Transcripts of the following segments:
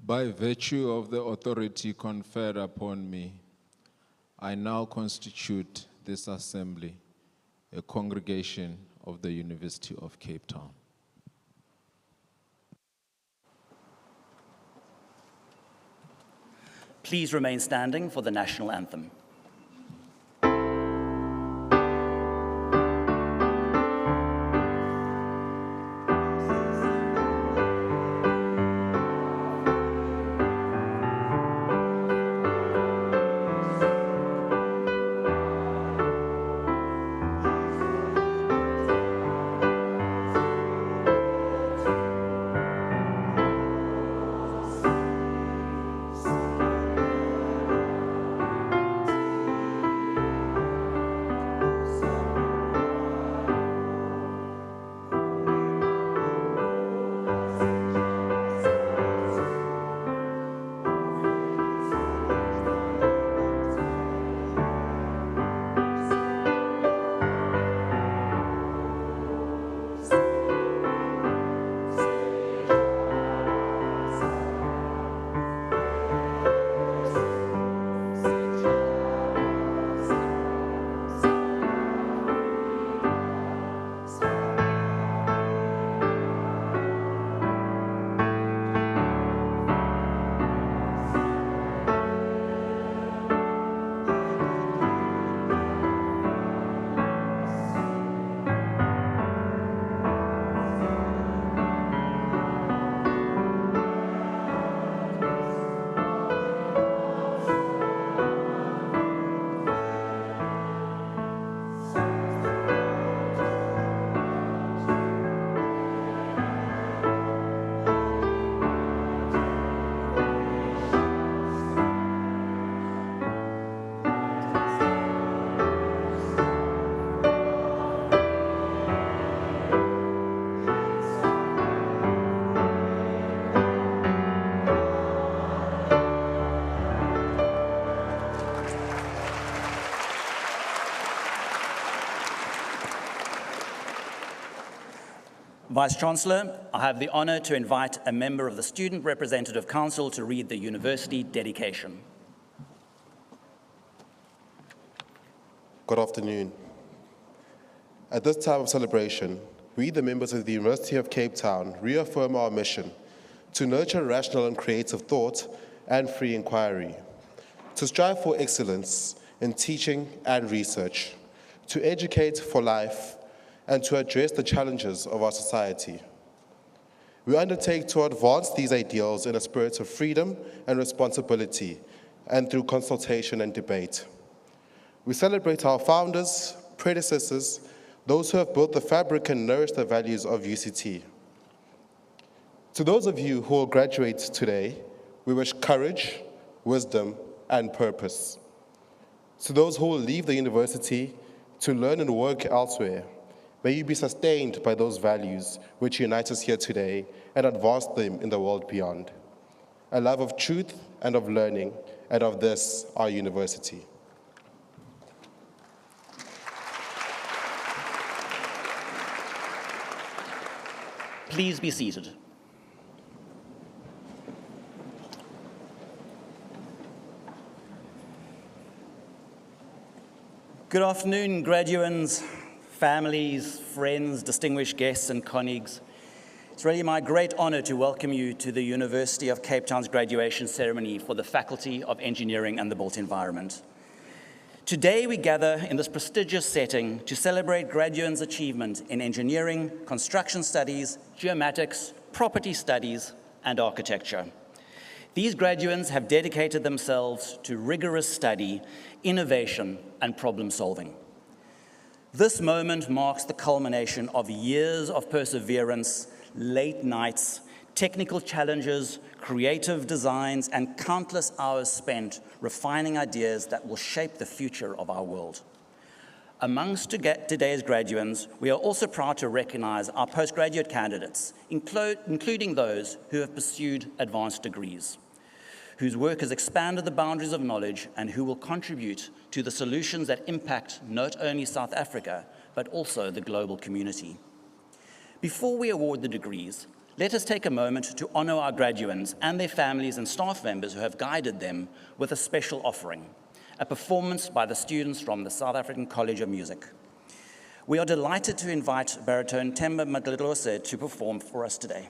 By virtue of the authority conferred upon me, I now constitute this assembly, a congregation of the University of Cape Town. Please remain standing for the national anthem. Vice-Chancellor, I have the honor to invite a member of the Student Representative Council to read the university dedication. Good afternoon. At this time of celebration, we, the members of the University of Cape Town, reaffirm our mission to nurture rational and creative thought and free inquiry, to strive for excellence in teaching and research, to educate for life, and to address the challenges of our society. We undertake to advance these ideals in a spirit of freedom and responsibility, and through consultation and debate. We celebrate our founders, predecessors, those who have built the fabric and nourished the values of UCT. To those of you who will graduate today, we wish courage, wisdom, and purpose. To those who will leave the university to learn and work elsewhere, may you be sustained by those values which unite us here today and advance them in the world beyond. A love of truth and of learning, and of this, our university. Please be seated. Good afternoon, graduands, families, friends, distinguished guests, and colleagues. It's really my great honor to welcome you to the University of Cape Town's graduation ceremony for the Faculty of Engineering and the Built Environment. Today, we gather in this prestigious setting to celebrate graduates' achievement in engineering, construction studies, geomatics, property studies, and architecture. These graduates have dedicated themselves to rigorous study, innovation, and problem solving. This moment marks the culmination of years of perseverance, late nights, technical challenges, creative designs, and countless hours spent refining ideas that will shape the future of our world. Amongst today's graduates, we are also proud to recognize our postgraduate candidates, including those who have pursued advanced degrees, whose work has expanded the boundaries of knowledge and who will contribute to the solutions that impact not only South Africa, but also the global community. Before we award the degrees, let us take a moment to honor our graduates and their families and staff members who have guided them with a special offering, a performance by the students from the South African College of Music. We are delighted to invite baritone Themba Madlose to perform for us today.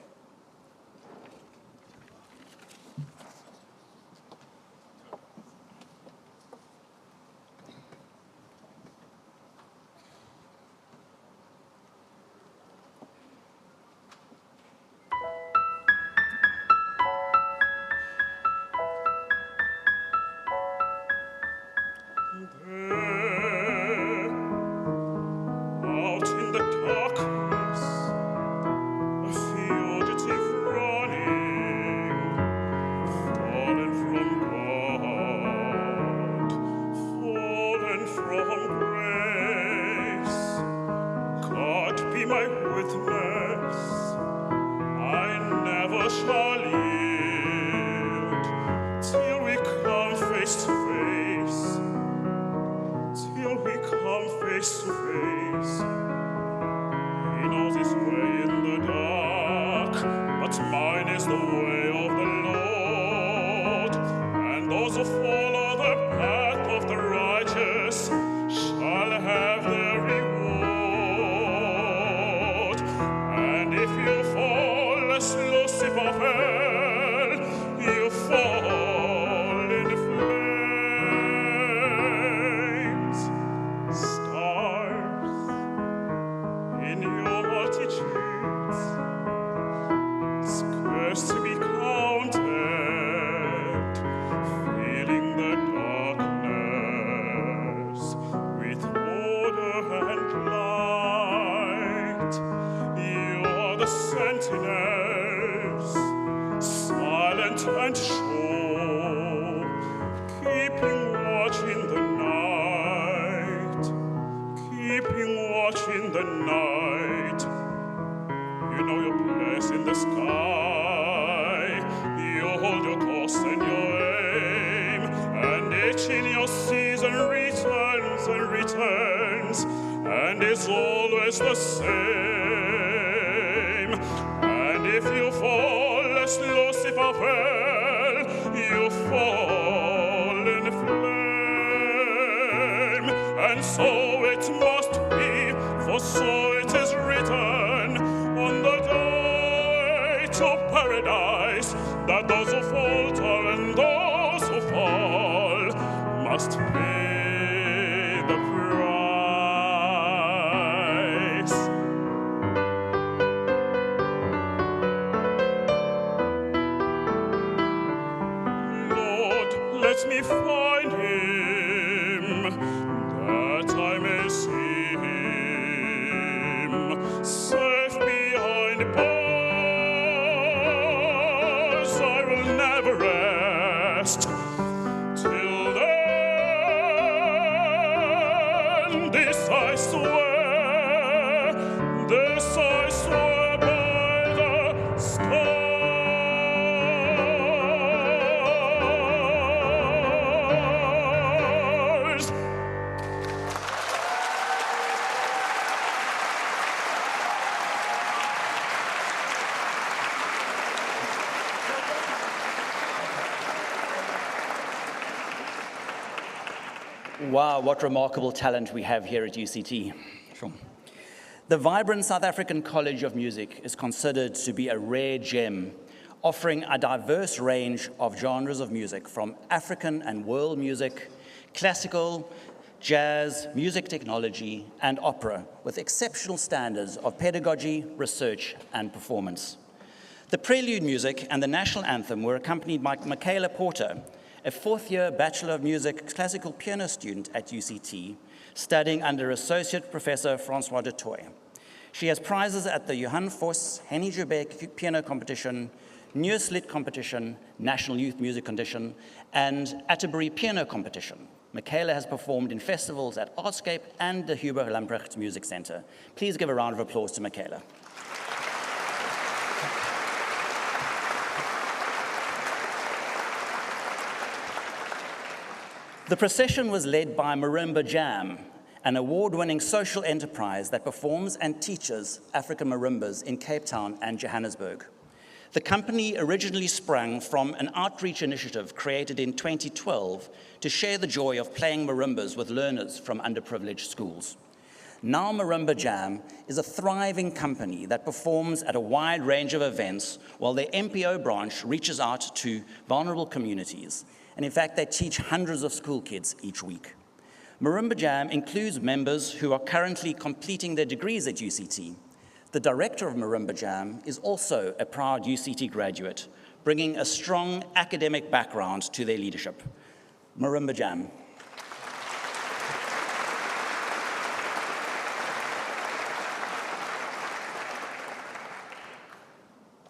Let me find him Wow, what remarkable talent we have here at UCT. Sure. The vibrant South African College of Music is considered to be a rare gem, offering a diverse range of genres of music, from African and world music, classical, jazz, music technology, and opera, with exceptional standards of pedagogy, research, and performance. The prelude music and the national anthem were accompanied by Michaela Porter, a fourth-year Bachelor of Music classical piano student at UCT, studying under Associate Professor Francois de Toy. She has prizes at the Johann Voss Henny Joubert Piano Competition, Neues Lied Competition, National Youth Music Competition, and Atterbury Piano Competition. Michaela has performed in festivals at Artscape and the Huber Lamprecht Music Center. Please give a round of applause to Michaela. The procession was led by Marimba Jam, an award-winning social enterprise that performs and teaches African marimbas in Cape Town and Johannesburg. The company originally sprang from an outreach initiative created in 2012 to share the joy of playing marimbas with learners from underprivileged schools. Now Marimba Jam is a thriving company that performs at a wide range of events, while their MPO branch reaches out to vulnerable communities. And in fact, they teach hundreds of school kids each week. Marimba Jam includes members who are currently completing their degrees at UCT. The director of Marimba Jam is also a proud UCT graduate, bringing a strong academic background to their leadership. Marimba Jam.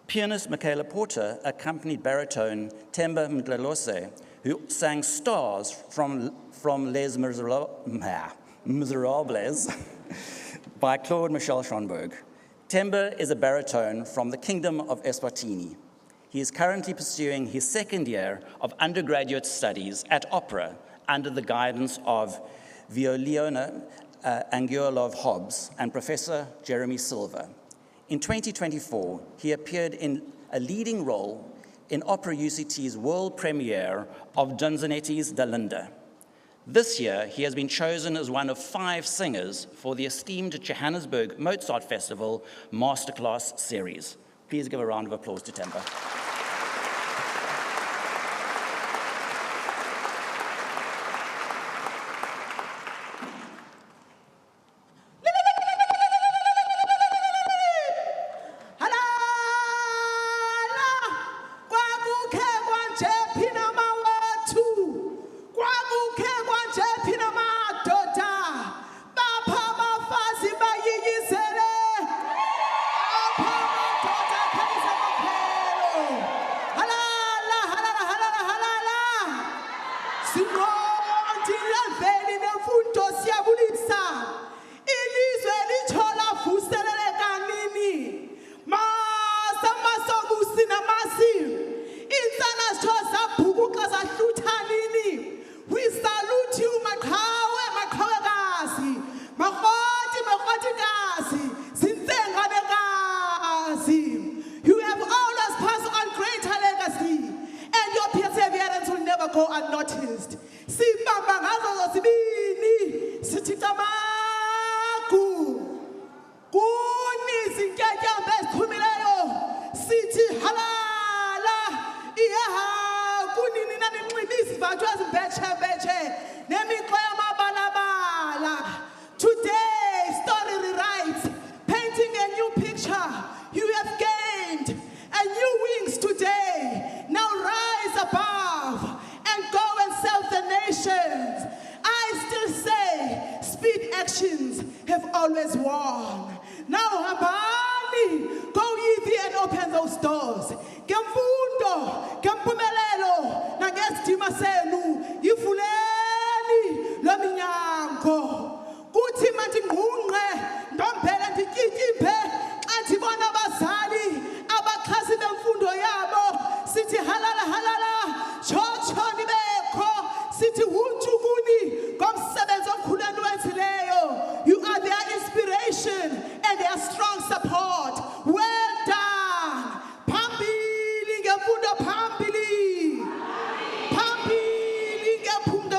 Pianist Michaela Porter accompanied baritone Themba Mdlalose, who sang Stars from Les Miserables by Claude Michel Schonberg. Themba is a baritone from the Kingdom of Eswatini. He is currently pursuing his second year of undergraduate studies at Opera under the guidance of Violiona Angiolov-Hobbs and Professor Jeremy Silver. In 2024, he appeared in a leading role in Opera UCT's world premiere of Dönzonetti's Dalinda. This year, he has been chosen as one of 5 singers for the esteemed Johannesburg Mozart Festival Masterclass Series. Please give a round of applause to Themba. Go unnoticed. Simbamba ngazo zibini sithi tamaku kuni zinketyambe eziphumileyo sithi halala iyaha kuni nina ninxiba izivathu ezimbetshe nemixo yamabalabala. Today story rewrites, painting a new picture. You have gained a new wings today. Now rise above and go and serve the nations. I still say speed actions have always won. Now hambani, go ye thee and open those doors. Ngemfundo, ngempumelelo, nangesidima senu, yivuleni lo minyango. Kuthi mandingqungqe, ndompele ndityityimphe, xa ndibona abazali abaxhasi bemfundo yabo, sithi halala halala, chocho nibekho, sithi huntukuni ngomsebenzi omkhulu wenzileyo. You are their inspiration and their strong support. Well done. Phambili ngemfundo phambili. Phambili ngemfundo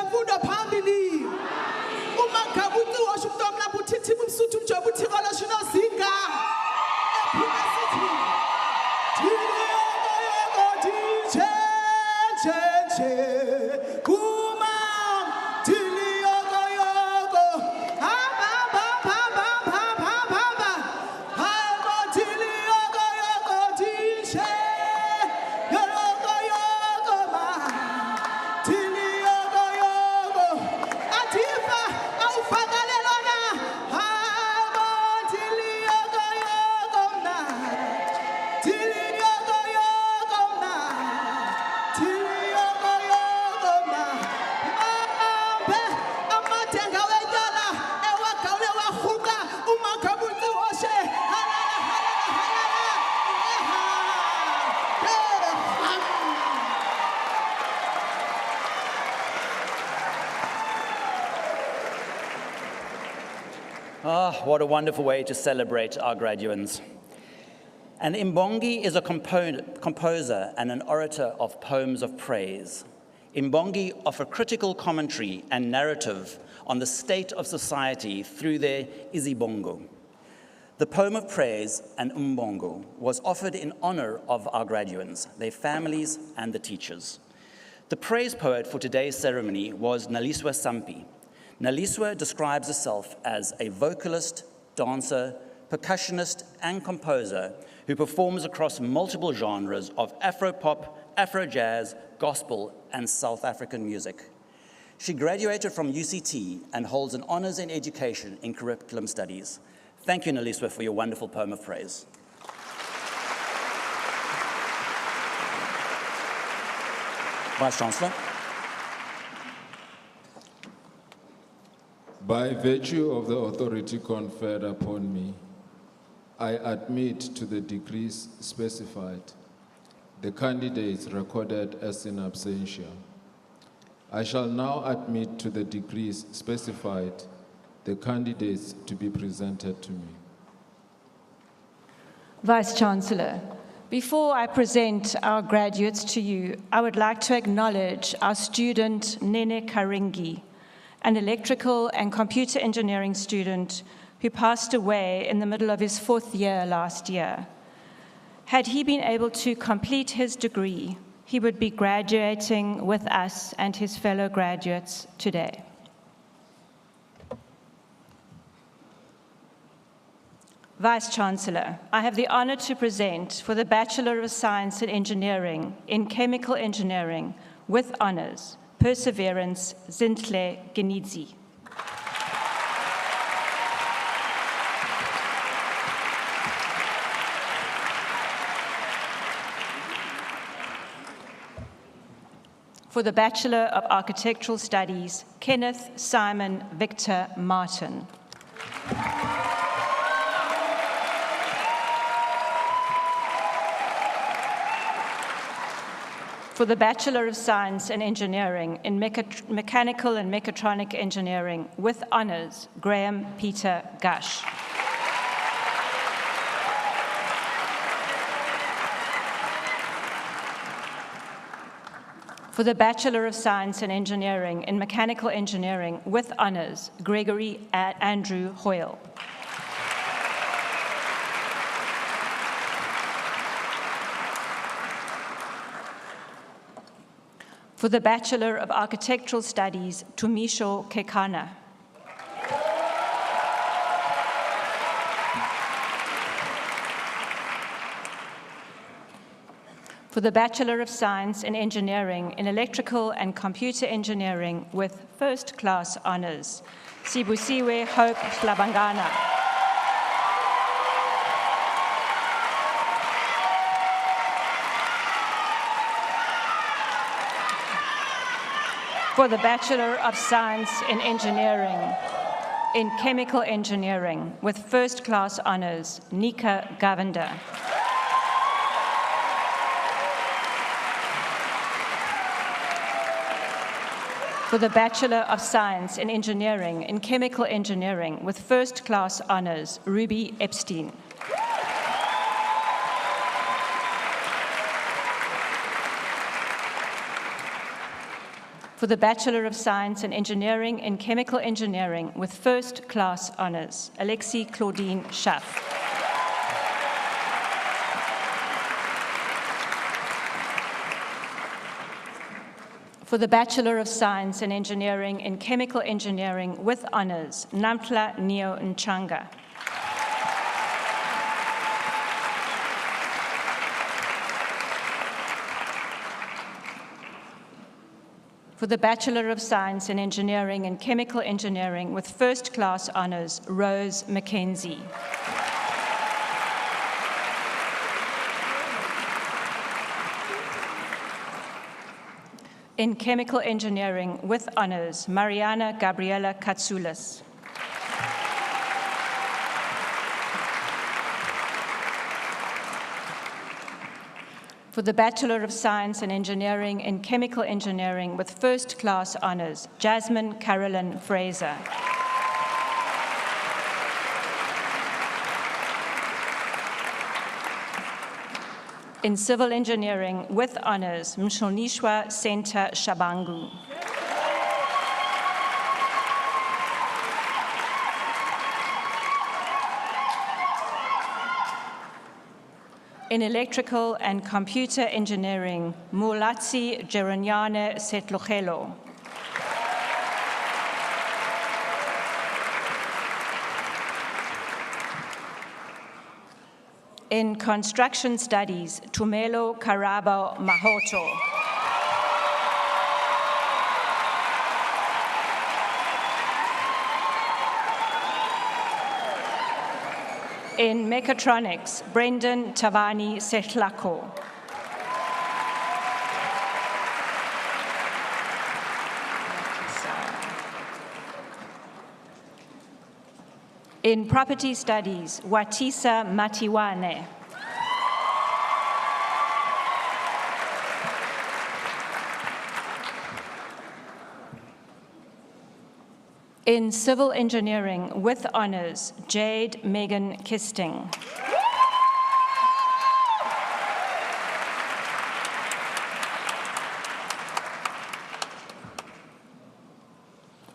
Mbe, amadenga wenyala, ewagaule wahuka, umagabunzi woshe, halala, halala, Ah, what a wonderful way to celebrate our graduates. And Imbongi is a composer and an orator of poems of praise. Imbongi offer critical commentary and narrative on the state of society through their izibongo. The poem of praise and umbongo was offered in honor of our graduates, their families, and the teachers. The praise poet for today's ceremony was Naliswa Sampi. Naliswa describes herself as a vocalist, dancer, percussionist, and composer who performs across multiple genres of Afro-pop, Afro-jazz, gospel, and South African music. She graduated from UCT and holds an honors in education in curriculum studies. Thank you, Naliswa, for your wonderful poem of praise. Vice-Chancellor. By virtue of the authority conferred upon me, I admit to the degrees specified the candidates recorded as in absentia. I shall now admit to the degrees specified the candidates to be presented to me. Vice-Chancellor, before I present our graduates to you, I would like to acknowledge our student Nene Karingi, an electrical and computer engineering student who passed away in the middle of his 4th year last year. Had he been able to complete his degree, he would be graduating with us and his fellow graduates today. Vice-Chancellor, I have the honor to present for the Bachelor of Science in Engineering in Chemical Engineering with honors, Perseverance, Zintle Genidzi. For the Bachelor of Architectural Studies, Kenneth Simon Victor Martin. For the Bachelor of Science in Engineering in Mechanical and Mechatronic Engineering with honors, Graham Peter Gush. For the Bachelor of Science in Engineering in Mechanical Engineering with honors, Gregory Andrew Hoyle. For the Bachelor of Architectural Studies, Tumisho Kekana. For the Bachelor of Science in Engineering in Electrical and Computer Engineering with first-class honors, Sibusiwe Hope Slabangana. For the Bachelor of Science in Engineering in Chemical Engineering with first-class honors, Nika Govender. For the Bachelor of Science in Engineering in Chemical Engineering with first-class honors, Ruby Epstein. For the Bachelor of Science in Engineering in Chemical Engineering with first-class honors, Alexi Claudine Schaff. For the Bachelor of Science in Engineering in Chemical Engineering with honors, Namtla Neo Nchanga. For the Bachelor of Science in Engineering in Chemical Engineering with first-class honors, Rose Mackenzie. In chemical engineering with honors, Mariana Gabriela Katsoulis. For the Bachelor of Science in Engineering in Chemical Engineering with first-class honors, Jasmine Carolyn Fraser. In Civil Engineering with honors, Mshonishwa Senta Shabangu. In Electrical and Computer Engineering, Mulatsi Geronyane Setlogelo. In Construction Studies, Tumelo Karabo Mahoto. In Mechatronics, Brendan Tavani Setlako. In Property Studies, Watisa Matiwane. In Civil Engineering with honors, Jade Megan Kisting.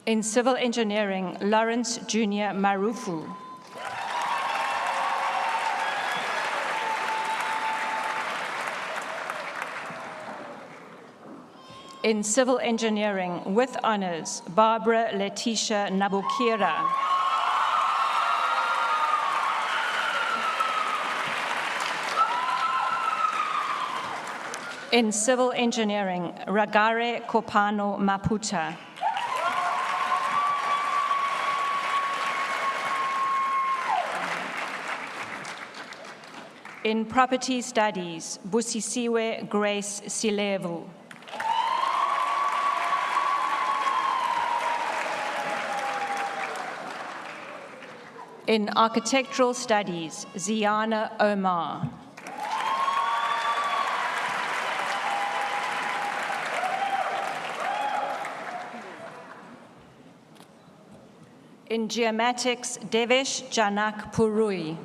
In Civil Engineering, Lawrence Jr. Marufu. In Civil Engineering with honors, Barbara Letitia Nabukira. In Civil Engineering, Ragare Kopano Maputa. In Property Studies, Busisiwe Grace Silevu. In Architectural Studies, Ziana Omar. In Geomatics, Devesh Janak Purui.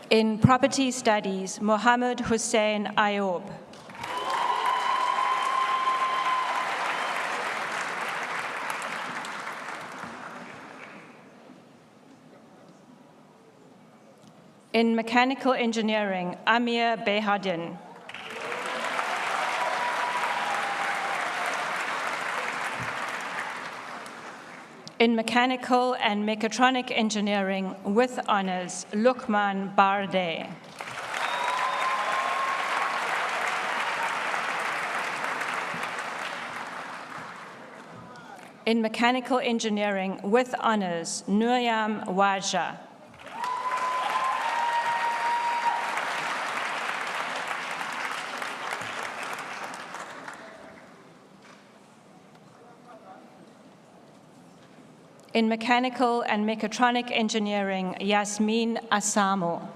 In Property Studies, Mohammed Hussein Ayob. In Mechanical Engineering, Amir Behadin. In Mechanical and Mechatronic Engineering with honors, Lukman Barde. In Mechanical Engineering with honors, Nuryam Waja. In Mechanical and Mechatronic Engineering, Yasmin Asamo.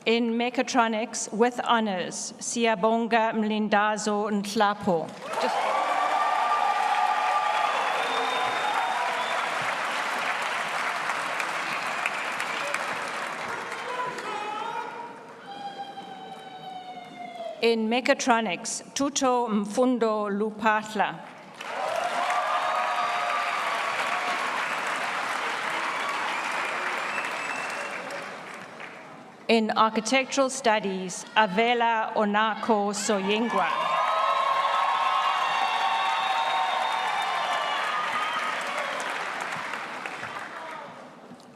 In Mechatronics with honors, Siyabonga Mlindazo Nhlapo. In Mechatronics, Tuto Mfundo Lupatla. In Architectural Studies, Avela Onako Soyengwa.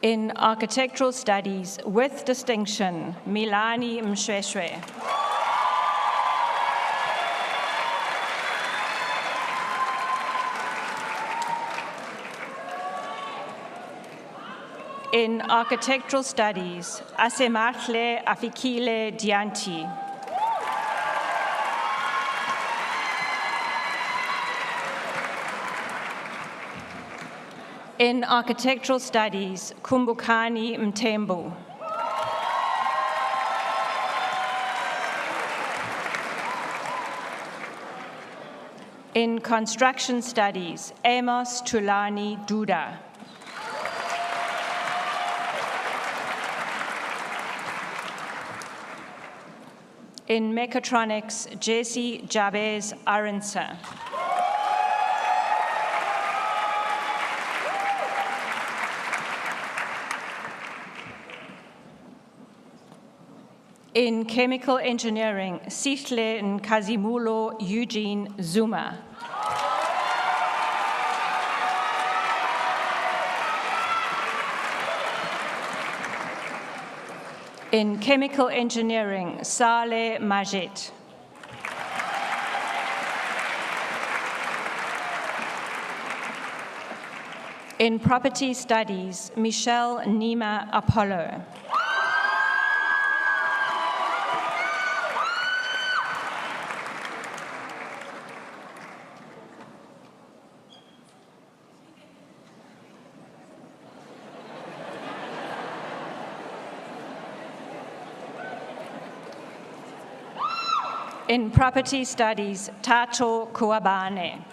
In Architectural Studies with distinction, Milani Mshweshwe. In Architectural Studies, Asemahle Afikile Dianti. In Architectural Studies, Kumbukani Mtembu. In Construction Studies, Amos Tulani Duda. In Mechatronics, Jesse Jabez Aronsa. In Chemical Engineering, Sihle Nkazimulo Eugene Zuma. In Chemical Engineering, Saleh Majid. In Property Studies, Michelle Nima Apollo. In Property Studies, Tato Kuabane.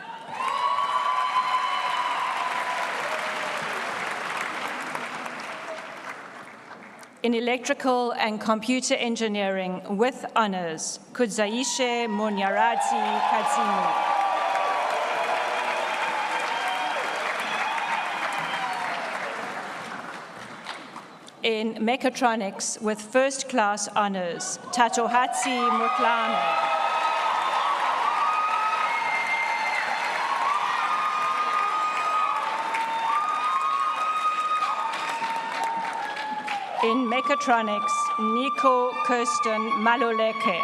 In Electrical and Computer Engineering with honors, Kudzaishe Munyarazi Kadzimu. In Mechatronics with first-class honors, Tatohatsi Mutlame. In Mechatronics, Nico Kirsten Maloleke.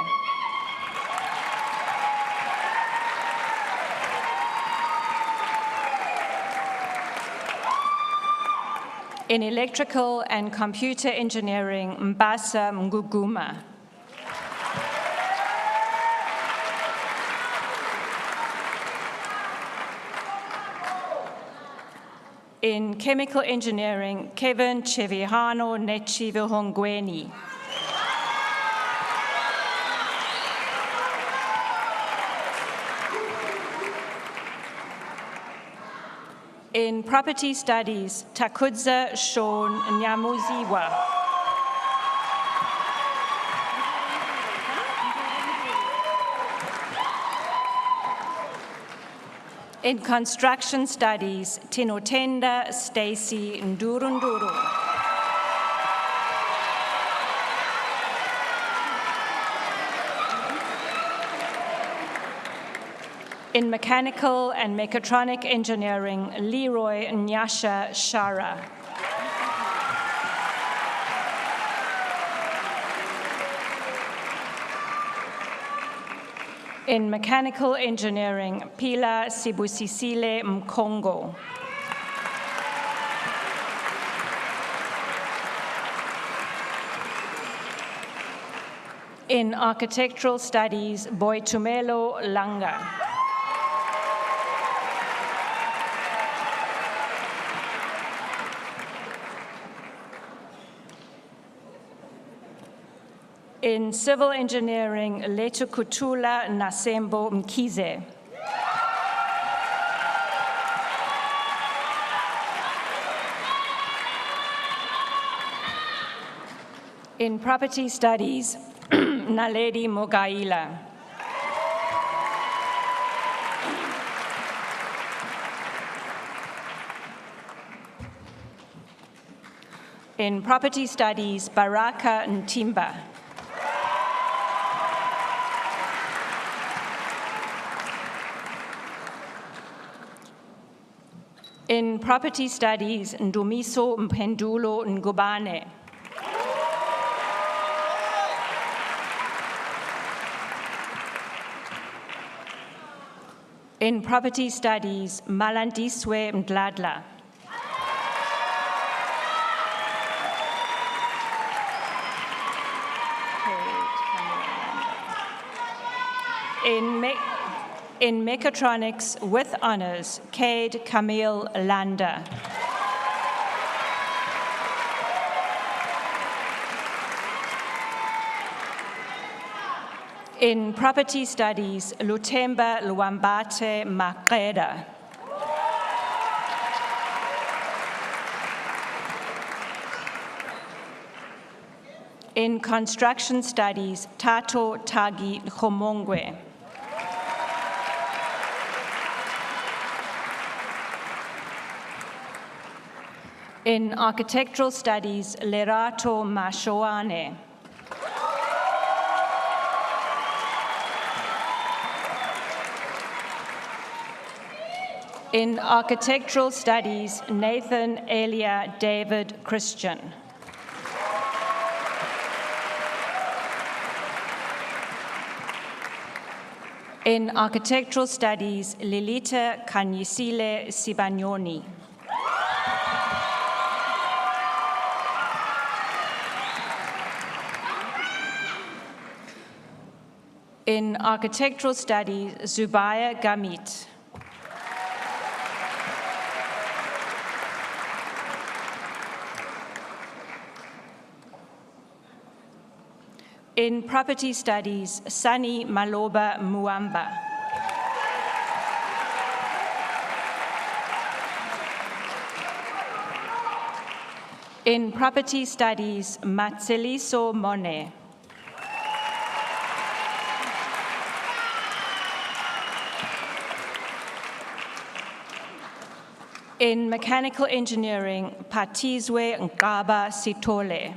In Electrical and Computer Engineering, Mbasa Nguguma. In Chemical Engineering, Kevin Chevihano Nechivihongweni. In Property Studies, Takudza Sean Nyamuziwa. In Construction Studies, Tinotenda Stacy Ndurunduru. In Mechanical and Mechatronic Engineering, Leroy Nyasha Shara. In Mechanical Engineering, Pila Sibusisile Mkongo. In Architectural Studies, Boitumelo Langa. In Civil Engineering, Letu Kutula Nasembo Mkize. In Property Studies, Naledi Mogaila. In Property Studies, Baraka Ntimba. In Property Studies, Ndumiso Mpendulo Ngubane. In Property Studies, Malandiswe Mdladla. In mechatronics with honors, Cade Camille Landa. In property studies, Lutemba Luambate Maqeda. In construction studies, Tato Tagi Khomongwe. In architectural studies, Lerato Mashoane. In architectural studies, Nathan Elia David Christian. In architectural studies, Lilita Kanyisile Sibagnoni. In architectural studies, Zubaya Gamit. In property studies, Sunny Maloba Muamba. In property studies, Matseliso Mone. In mechanical engineering, Patizwe Nkaba Sitole.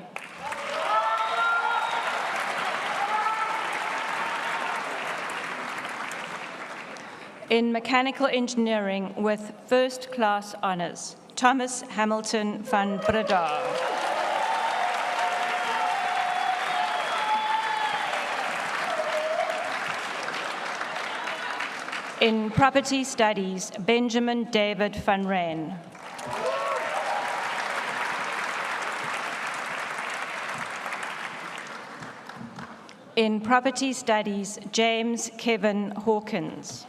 In mechanical engineering with first-class honors, Thomas Hamilton van Breda. In property studies, Benjamin David van Rijn. In property studies, James Kevin Hawkins.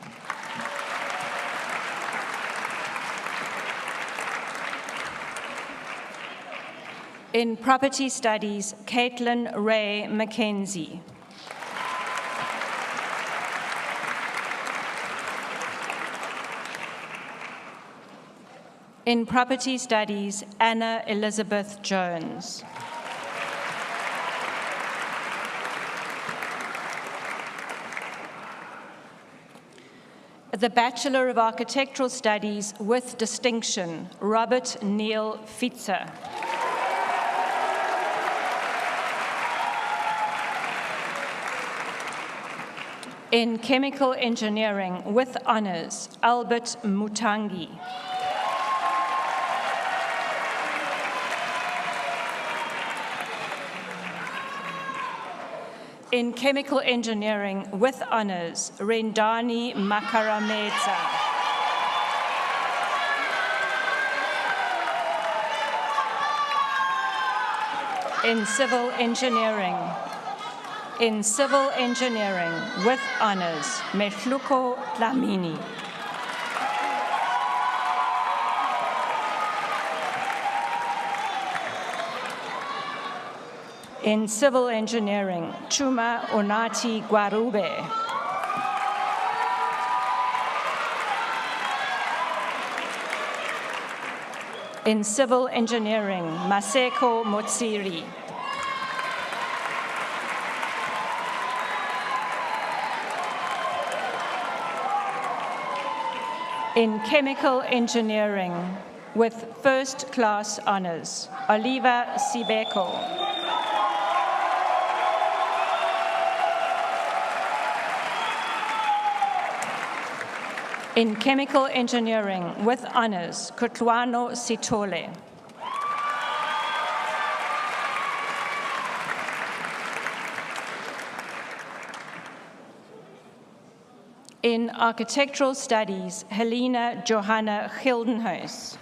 In property studies, Caitlin Ray Mackenzie. In property studies, Anna Elizabeth Jones. The Bachelor of Architectural Studies with distinction, Robert Neil Fitzer. In chemical engineering with honors, Albert Mutangi. In chemical engineering with honors, Rendani Makarameza. In civil engineering with honors, Mehluko Dlamini. In civil engineering, Chuma Onati Guarube. In civil engineering, Maseko Motsiri. In chemical engineering with first-class honors, Oliva Sibeko. In chemical engineering with honors, Kutluano Sitole. In architectural studies, Helena Johanna Gildenhuis.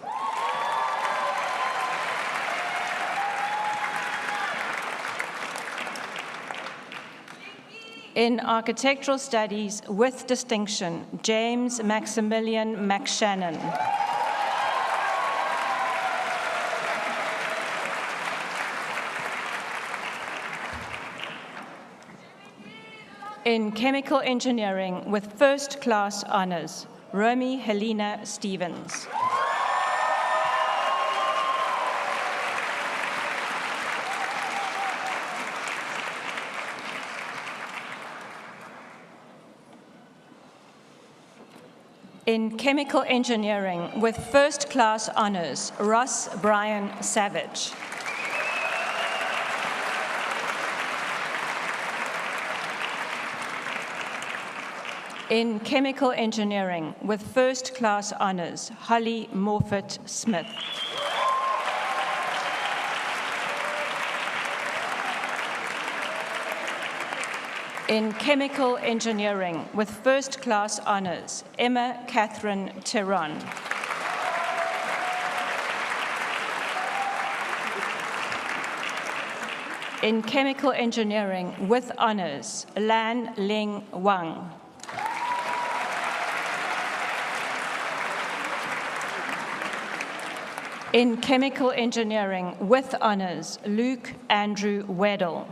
In Architectural Studies with distinction, James Maximilian McShannon. In Chemical Engineering with first-class honors, Romy Helena Stevens. In Chemical Engineering with first-class honors, Ross Brian Savage. In Chemical Engineering with first-class honors, Holly Morfitt Smith. In Chemical Engineering with first-class honors, Emma Catherine Teron. In Chemical Engineering with honors, Lan Ling Wang. In Chemical Engineering with honors, Luke Andrew Weddle.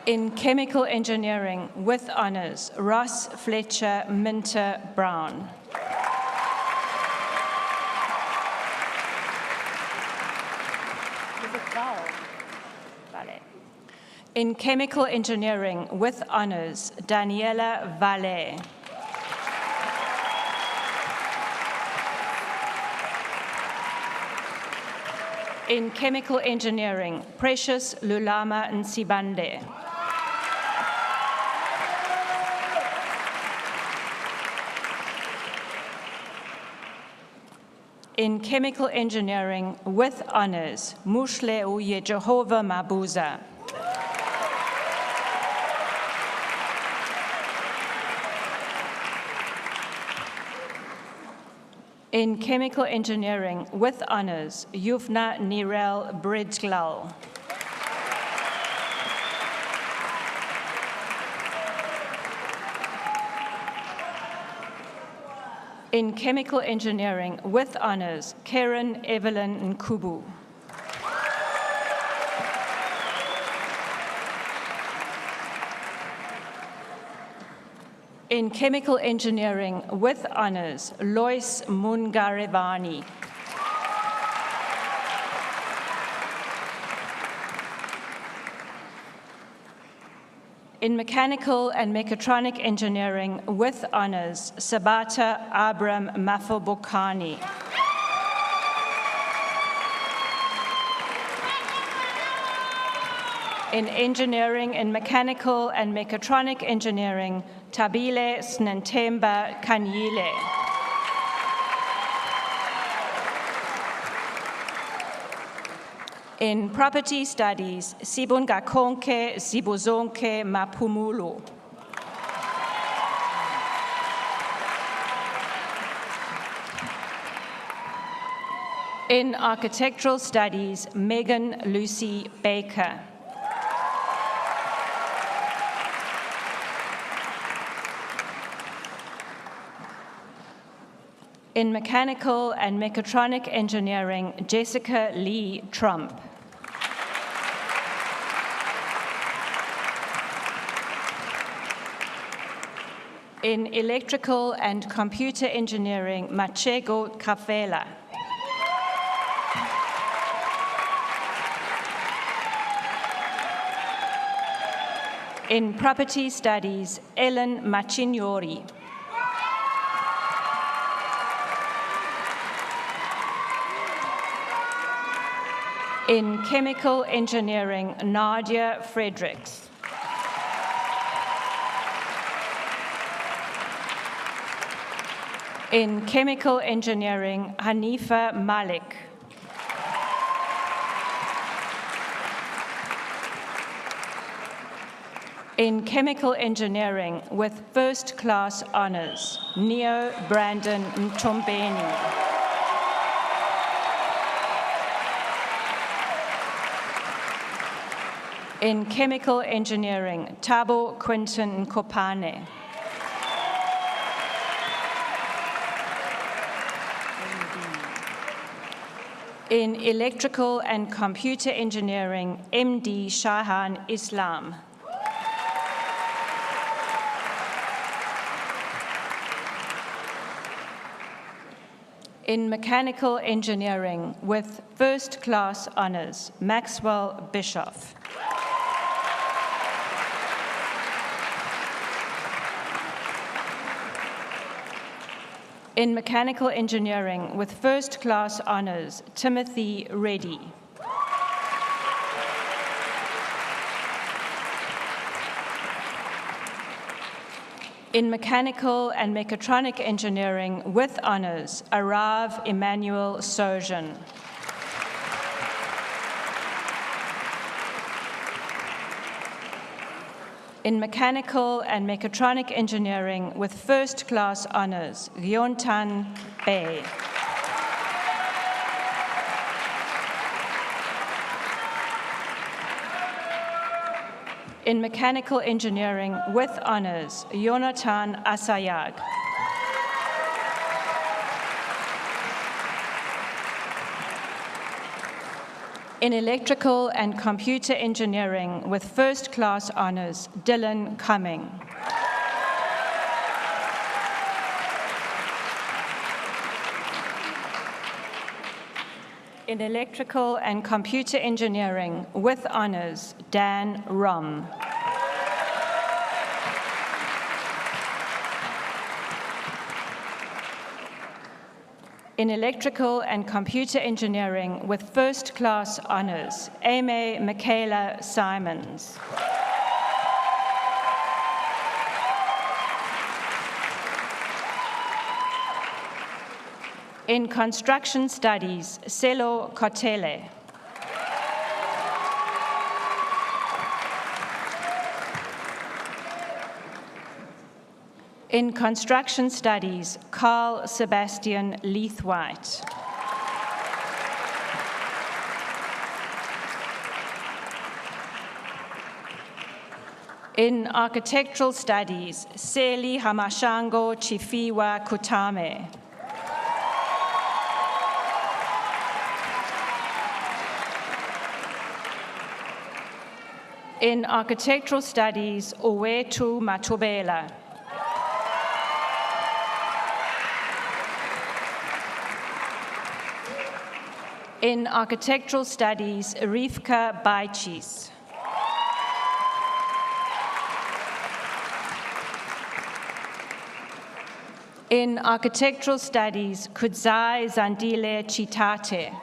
In Chemical Engineering with honors, Ross Fletcher Minter Brown. In Chemical Engineering with honors, Daniela Valle. In Chemical Engineering, Precious Lulama Nsibande. In Chemical Engineering with honors, Mushleu Jehovah Mabuza. In Chemical Engineering with honors, Yufna Nirel Bridglal. In Chemical Engineering with honors, Karen Evelyn Nkubu. In Chemical Engineering with honors, Lois Mungarevani. In Mechanical and Mechatronic Engineering with honors, Sabata Abram Mafobokani. In Engineering and Mechanical and Mechatronic Engineering, Tabile Snentemba Kanyile. In Property Studies, Sibungakonke Zibuzonke Mapumulu. In Architectural Studies, Megan Lucy Baker. In Mechanical and Mechatronic Engineering, Jessica Lee Trump. In Electrical and Computer Engineering, Machego Kafela. In Property Studies, Ellen Machignori. In Chemical Engineering, Nadia Fredericks. In Chemical Engineering, Hanifa Malik. In Chemical Engineering with first-class honors, Neo Brandon Mtombeni. In chemical engineering, Thabo Quinton Kopane. In electrical and computer engineering, MD Shahan Islam. In mechanical engineering with first-class honors, Maxwell Bischoff. In mechanical engineering with first-class honors, Timothy Reddy. In mechanical and mechatronic engineering with honors, Arav Emmanuel Sojan. In mechanical and mechatronic engineering with first-class honors, Gyontan Bey. In mechanical engineering with honors, Jonathan Asayag. In electrical and computer engineering with first-class honors, Dylan Cumming. In electrical and computer engineering with honors, Dan Rum. In electrical and computer engineering with first-class honors, Amy Michaela Simons. In construction studies, Selo Kotele. In construction studies, Carl Sebastian Leithwaite. In architectural studies, Seli Hamashango Chifiwa Kutame. In architectural studies, Owetu Matobela. In architectural studies, Rivka Baichis. In architectural studies, Kudzai Zandile Chitate.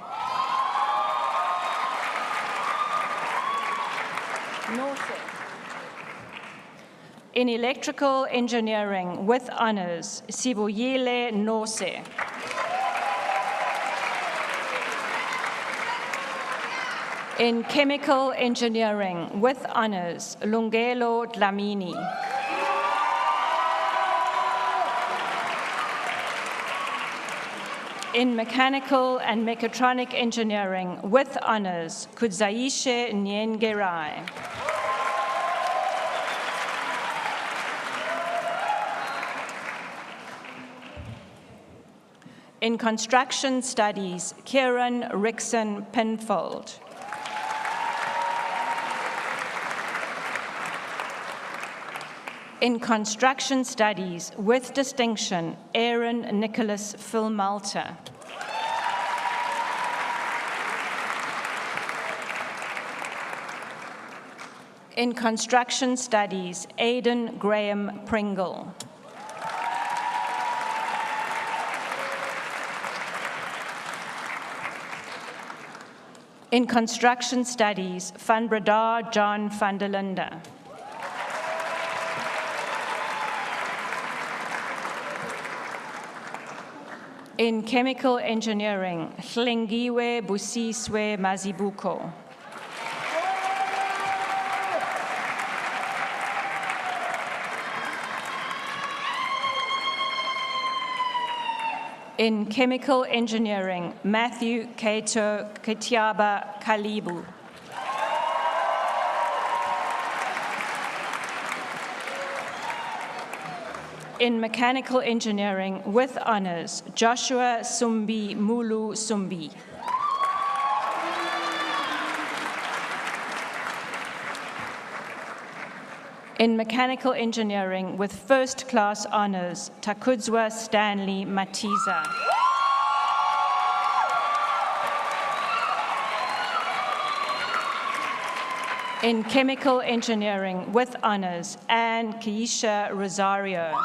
In electrical engineering with honors, Siboyile Nose. In chemical engineering with honors, Lungelo Dlamini. In mechanical and mechatronic engineering with honors, Kudzaishe Nyengerai. In construction studies, Kieran Rickson Pinfold. In construction studies with distinction, Aaron Nicholas Philmalter. In construction studies, Aidan Graham Pringle. In construction studies, Van Breda John van der Linde. In chemical engineering, Hlengiwe Busiswe Mazibuko. In chemical engineering, Matthew Kato Ketiaba Kalibu. In mechanical engineering with honors, Joshua Sumbi Mulu Sumbi. In mechanical engineering with first class honors, Takudzwa Stanley Matiza. In chemical engineering with honors, Anne Keisha Rosario.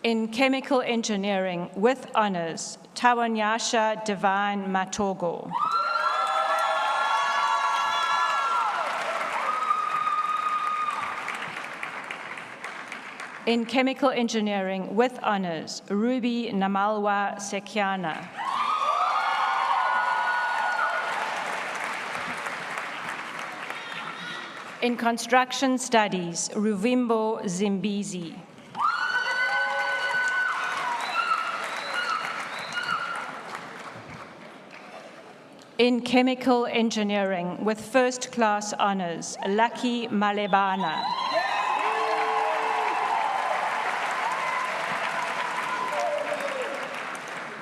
In chemical engineering with honors, Tawanyasha Divine Matogo. In chemical engineering with honors, Ruby Namalwa Sekiana. In construction studies, Ruvimbo Zimbizi. In chemical engineering with first class honors, Lucky Malebana.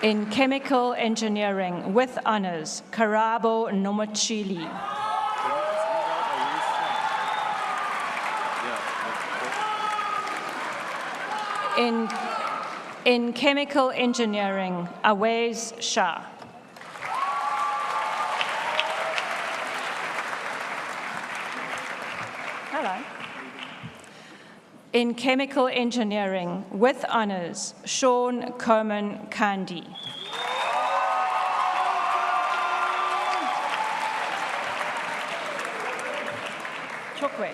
In chemical engineering with honors, Karabo Nomochili. In chemical engineering, Awais Shah. Hello. In chemical engineering with honors, Sean Coman Kandi. Chokwe.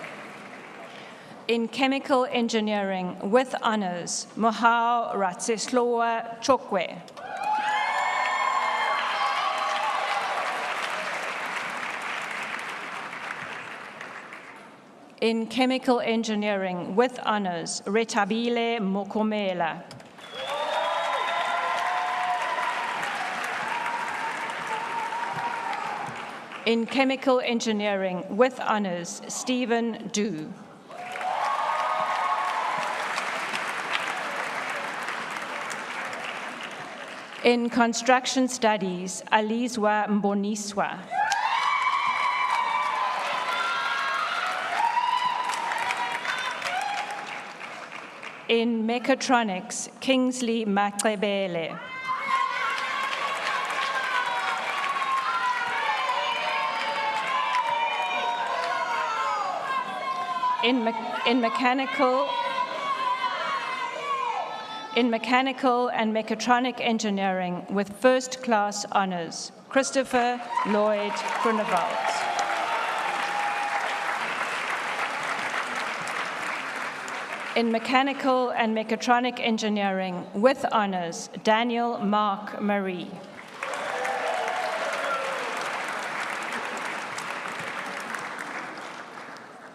In chemical engineering with honors, Mohau Ratsesloa Chokwe. In chemical engineering with honors, Retabile Mokomela. In chemical engineering with honors, Stephen Du. In construction studies, Alizwa Mboniswa. In mechatronics, Kingsley Makrebele. In mechanical and mechatronic engineering with first class honors, Christopher Lloyd Grunewald. In mechanical and mechatronic engineering with honors, Daniel Mark Marie.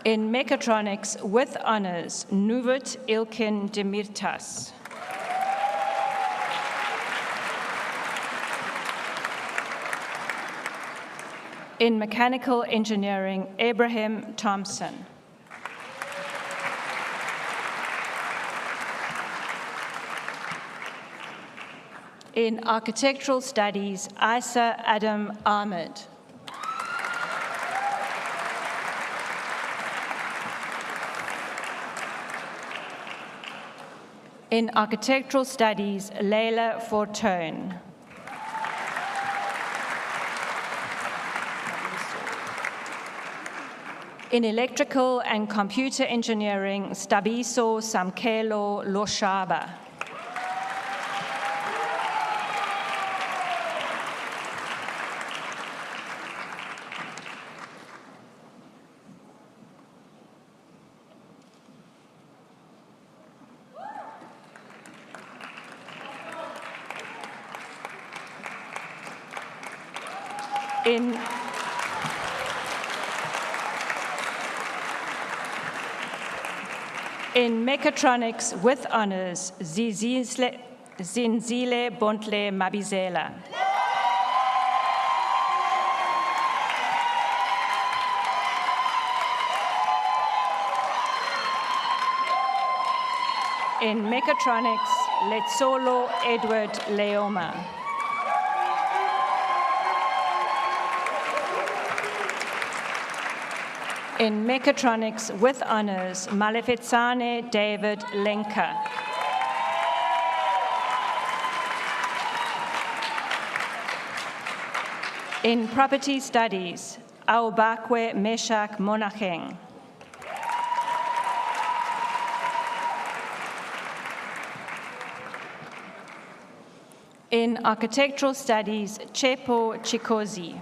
In mechatronics with honors, Nuvut Ilkin Demirtas. In mechanical engineering, Abraham Thompson. In architectural studies, Isa Adam Ahmed. In architectural studies, Leila Fortune. In electrical and computer engineering, Stabiso Samkelo Loshaba. In mechatronics with honors, Zinzile Bontle Mabizela. In mechatronics, Letsolo Edward Leoma. In mechatronics with honors, Malefetsane David Lenka. In property studies, Aubakwe Meshach Monacheng. In architectural studies, Chepo Chikozi.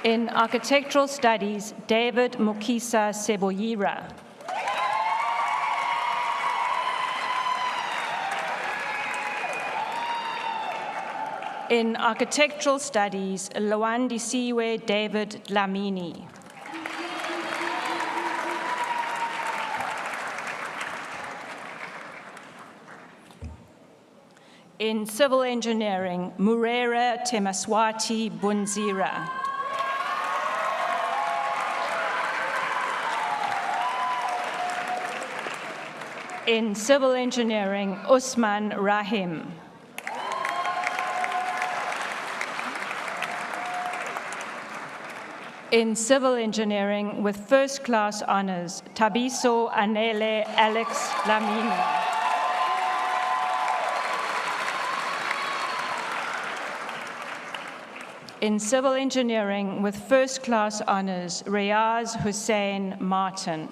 In architectural studies, David Mukisa Seboyira. In architectural studies, Lwandisiwe David Dlamini. In civil engineering, Murera Temaswati Bunzira. In civil engineering, Usman Rahim. In civil engineering with first-class honors, Tabiso Anele Alex Lamini. In civil engineering with first-class honors, Riaz Hussein Martin.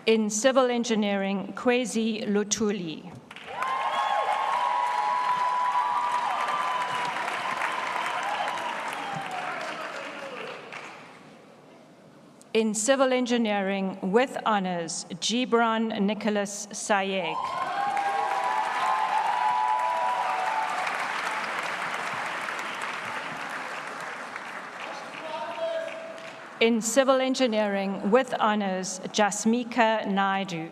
In civil engineering, Kwezi Lutuli. In civil engineering with honors, Gibran Nicholas Sayek. In civil engineering with honors, Jasmika Naidu.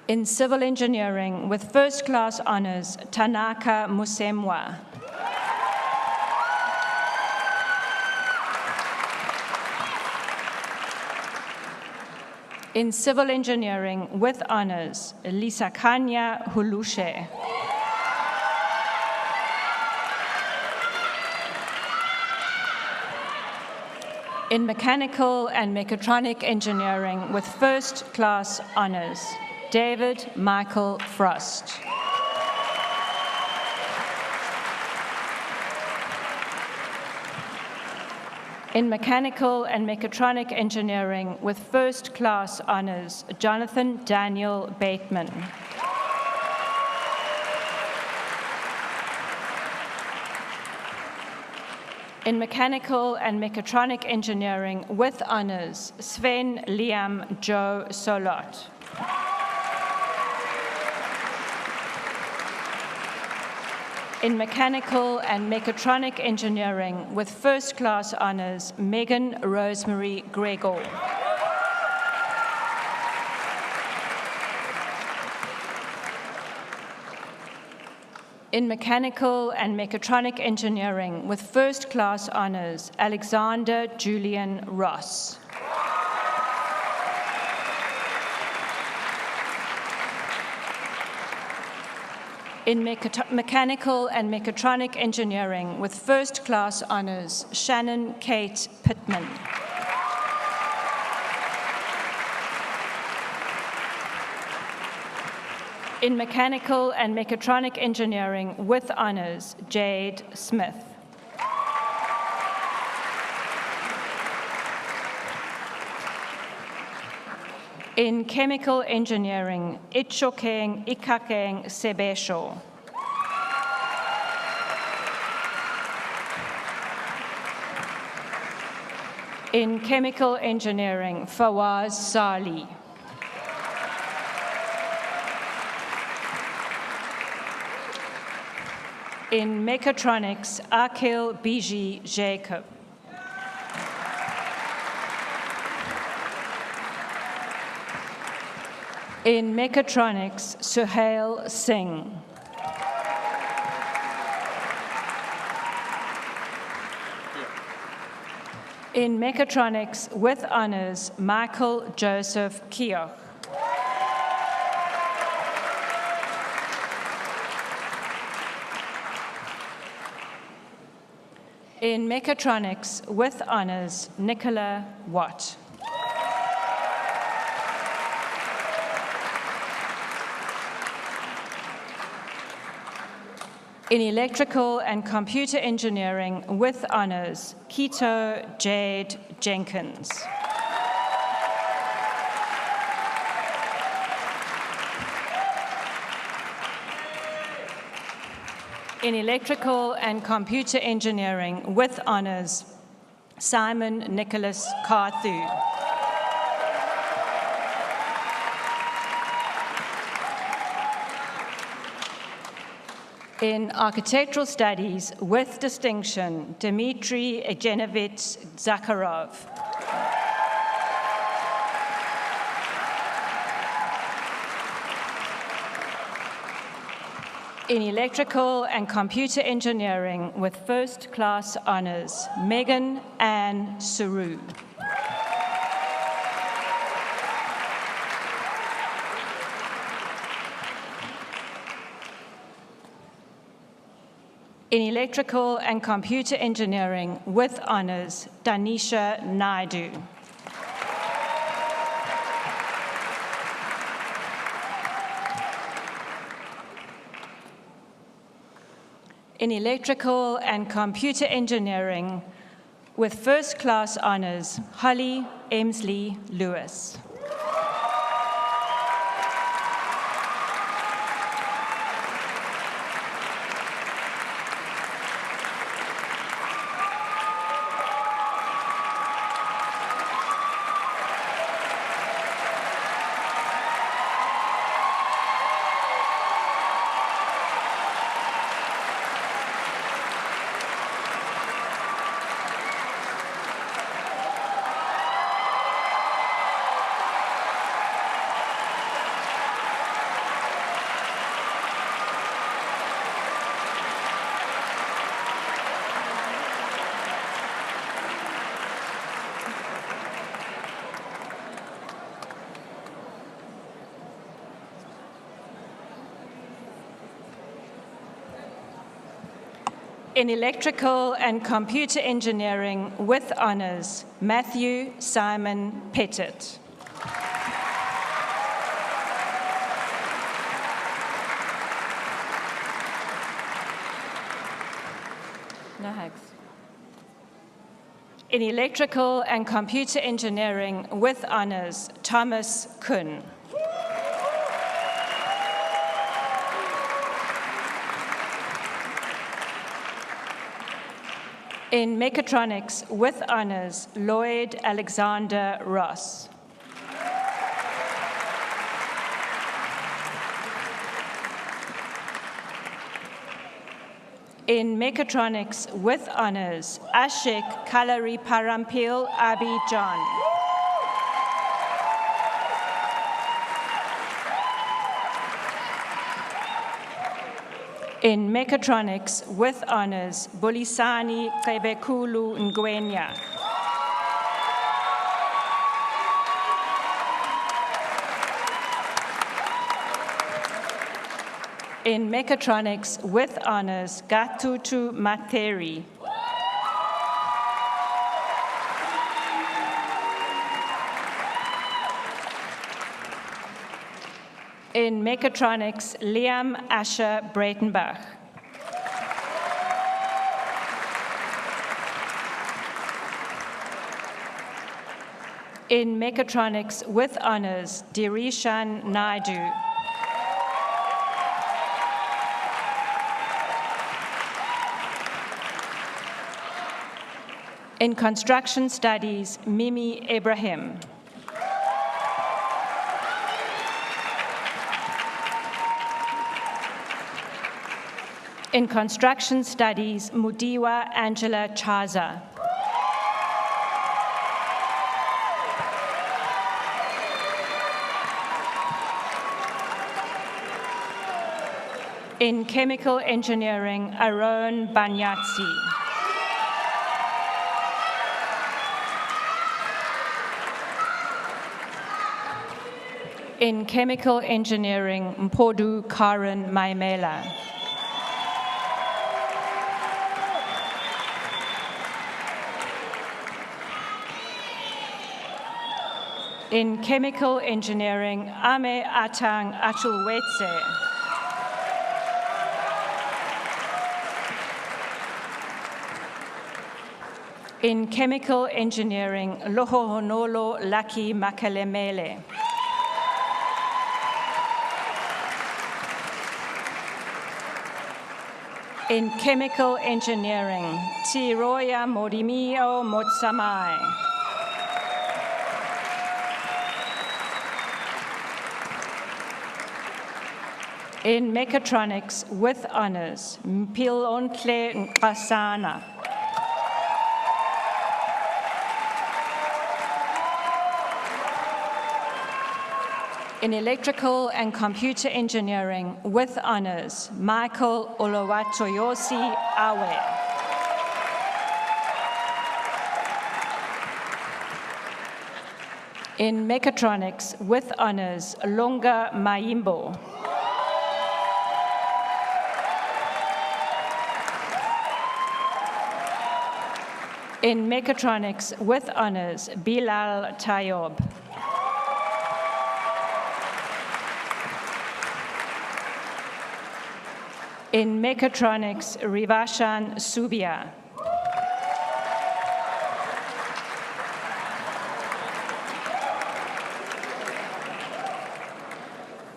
In civil engineering with first-class honors, Tanaka Musemwa. In civil engineering with honors, Lisakanya Hulushe. In mechanical and mechatronic engineering with first-class honors, David Michael Frost. In mechanical and mechatronic engineering with first-class honors, Jonathan Daniel Bateman. In mechanical and mechatronic engineering with honors, Sven Liam Joe Solot. In mechanical and mechatronic engineering with first-class honors, Megan Rosemary Gregor. In mechanical and mechatronic engineering with first-class honors, Alexander Julian Ross. In mechanical and mechatronic engineering with first-class honors, Shannon Kate Pittman. In mechanical and mechatronic engineering with honors, Jade Smith. In chemical engineering, Itchokeng Ikakeng Sebesho. In chemical engineering, Fawaz Sali. In mechatronics, Akil Biji Jacob. In Mechatronics, Suhail Singh. In Mechatronics with honors, Michael Joseph Keogh. In Mechatronics with honors, Nicola Watt. In Electrical and Computer Engineering with honors, Kito Jade Jenkins. In Electrical and Computer Engineering with honors, Simon Nicholas Carthu. In Architectural Studies with distinction, Dmitry Evgenovich Zakharov. In Electrical and Computer Engineering with first class honors, Megan Ann Suru. In Electrical and Computer Engineering with honors, Danisha Naidu. In Electrical and Computer Engineering with first class honors, Holly Emsley Lewis. In Electrical and Computer Engineering with honors, Matthew Simon Pettit. No hugs. In Electrical and Computer Engineering with honors, Thomas Kuhn. In Mechatronics with honors, Lloyd Alexander Ross. In Mechatronics with honors, Ashik Kalari Parampil Abi John. In Mechatronics with honors, Bolisani Kebekulu Ngwenya. In Mechatronics with honors, Gatutu Materi. In Mechatronics, Liam Asher Breitenbach. In Mechatronics with honors, Dirishan Naidu. In Construction Studies, Mimi Ibrahim. In Construction Studies, Mudiwa Angela Chaza. In chemical engineering, Aaron Banyatsi. In chemical engineering, Mpodu Karen Maimela. In chemical engineering, Ame Atang Achulwetse. In chemical engineering, Lohohonolo Laki Makalemele. In chemical engineering, Tiroya Modimio Motsamai. In mechatronics with honors, Mpilontle Nkasana. In electrical and computer engineering with honors, Michael Olowatoyosi Awe. In mechatronics with honors, Lunga Maimbo. In mechatronics with honors, Bilal Tayob. In mechatronics, Rivashan Subia.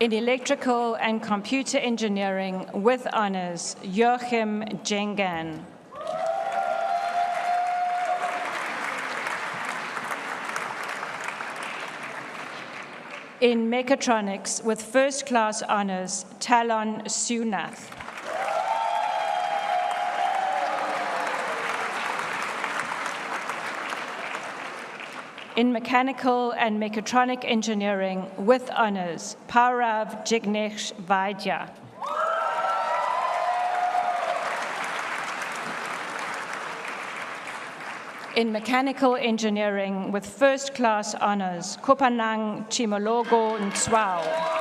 In electrical and computer engineering with honors, Joachim Jengan. In mechatronics with first-class honors, Talon Sunath. In mechanical and mechatronic engineering with honors, Paurav Jignesh Vaidya. In mechanical engineering with first-class honors, Kopanang Chimologo Ntswao.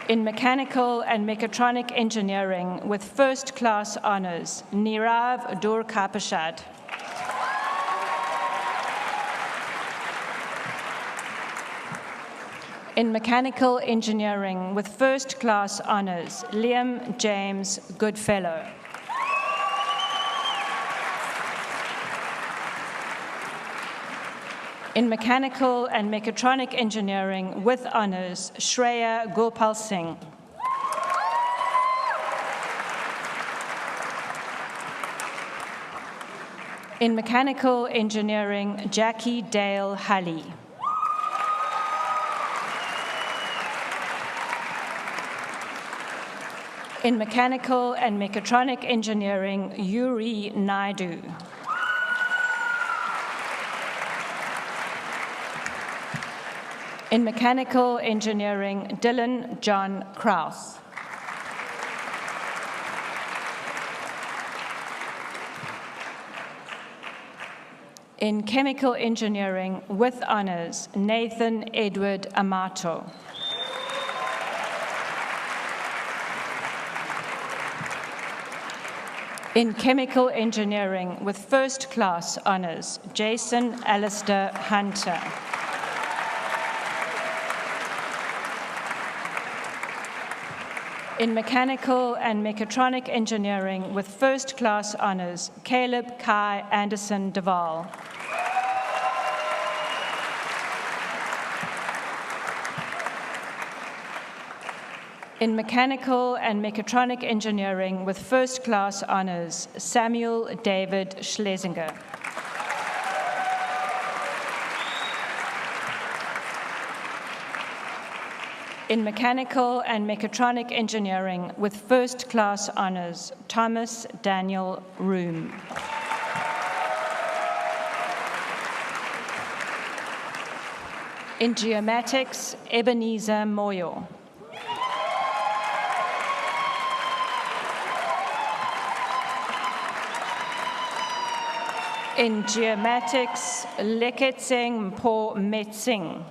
In mechanical and mechatronic engineering with first-class honors, Nirav Durkapashad. In mechanical engineering with first-class honors, Liam James Goodfellow. In mechanical and mechatronic engineering with honors, Shreya Gopal Singh. In mechanical engineering, Jackie Dale Halley. In mechanical and mechatronic engineering, Yuri Naidu. In mechanical engineering, Dylan John Kraus. In chemical engineering with honors, Nathan Edward Amato. In chemical engineering with first-class honors, Jason Alistair Hunter. In mechanical and mechatronic engineering with first-class honors, Caleb Kai Anderson Duvall. In mechanical and mechatronic engineering with first-class honors, Samuel David Schlesinger. In mechanical and mechatronic engineering with first-class honors, Thomas Daniel Room. In geomatics, Ebenezer Moyo. In geomatics, Leketseng Mpo Metsing.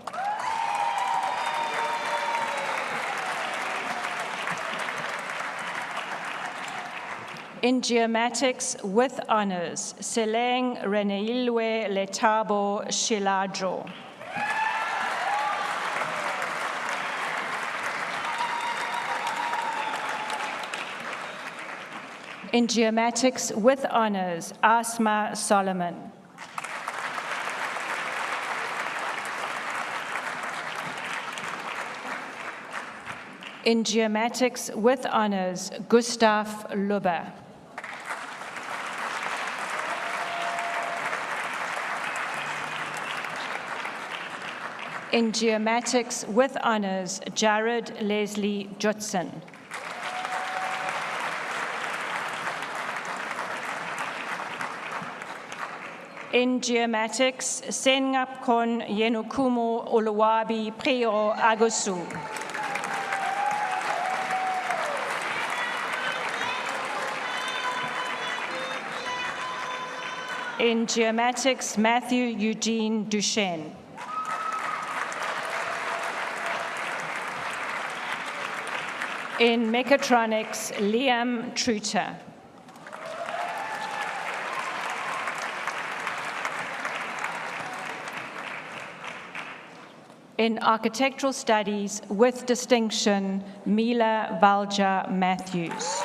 In geomatics with honors, Seleng Reneilwe Letabo Shiladro. In geomatics with honors, Asma Solomon. In geomatics with honors, Gustav Lubbe. In geomatics with honors, Jared Leslie Judson. In geomatics, Sengapkon Yenukumo Oluwabi Preo Agusu. In geomatics, Matthew Eugene Duchesne. In mechatronics, Liam Truter. In architectural studies with distinction, Mila Valja Matthews.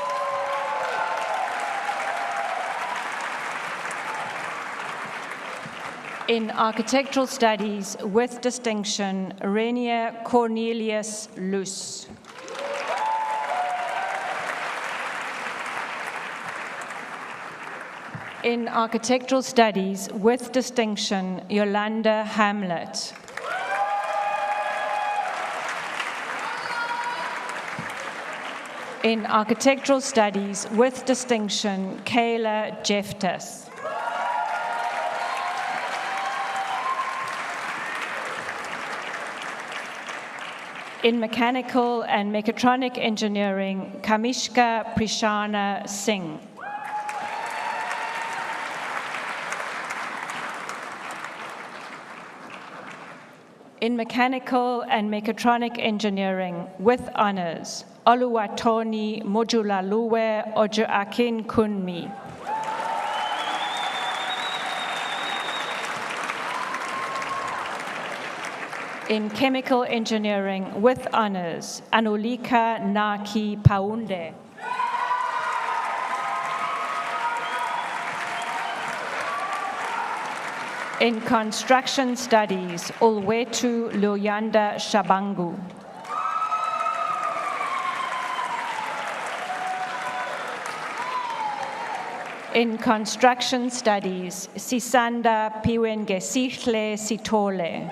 In architectural studies with distinction, Renier Cornelius Luce. In architectural studies with distinction, Yolanda Hamlet. In architectural studies with distinction, Kayla Jeftas. In mechanical and mechatronic engineering, Kamishka Prishana Singh. In mechanical and mechatronic engineering with honors, Oluwatoni Mojulaluwe Ojoakin Kunmi. In chemical engineering with honors, Anulika Naki Paunde. In construction studies, Ulwetu Luyanda Shabangu. In construction studies, Sisanda Piwengesihle Sitole.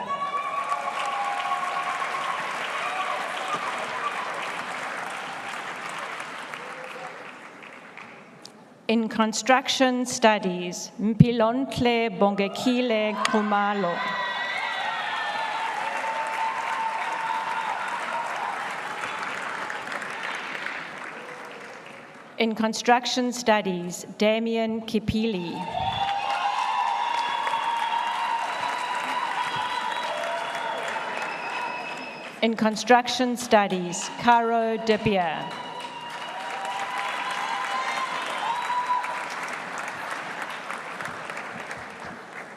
In construction studies, Mpilontle Bongekile Kumalo. In construction studies, Damien Kipili. In construction studies, Caro De Beer.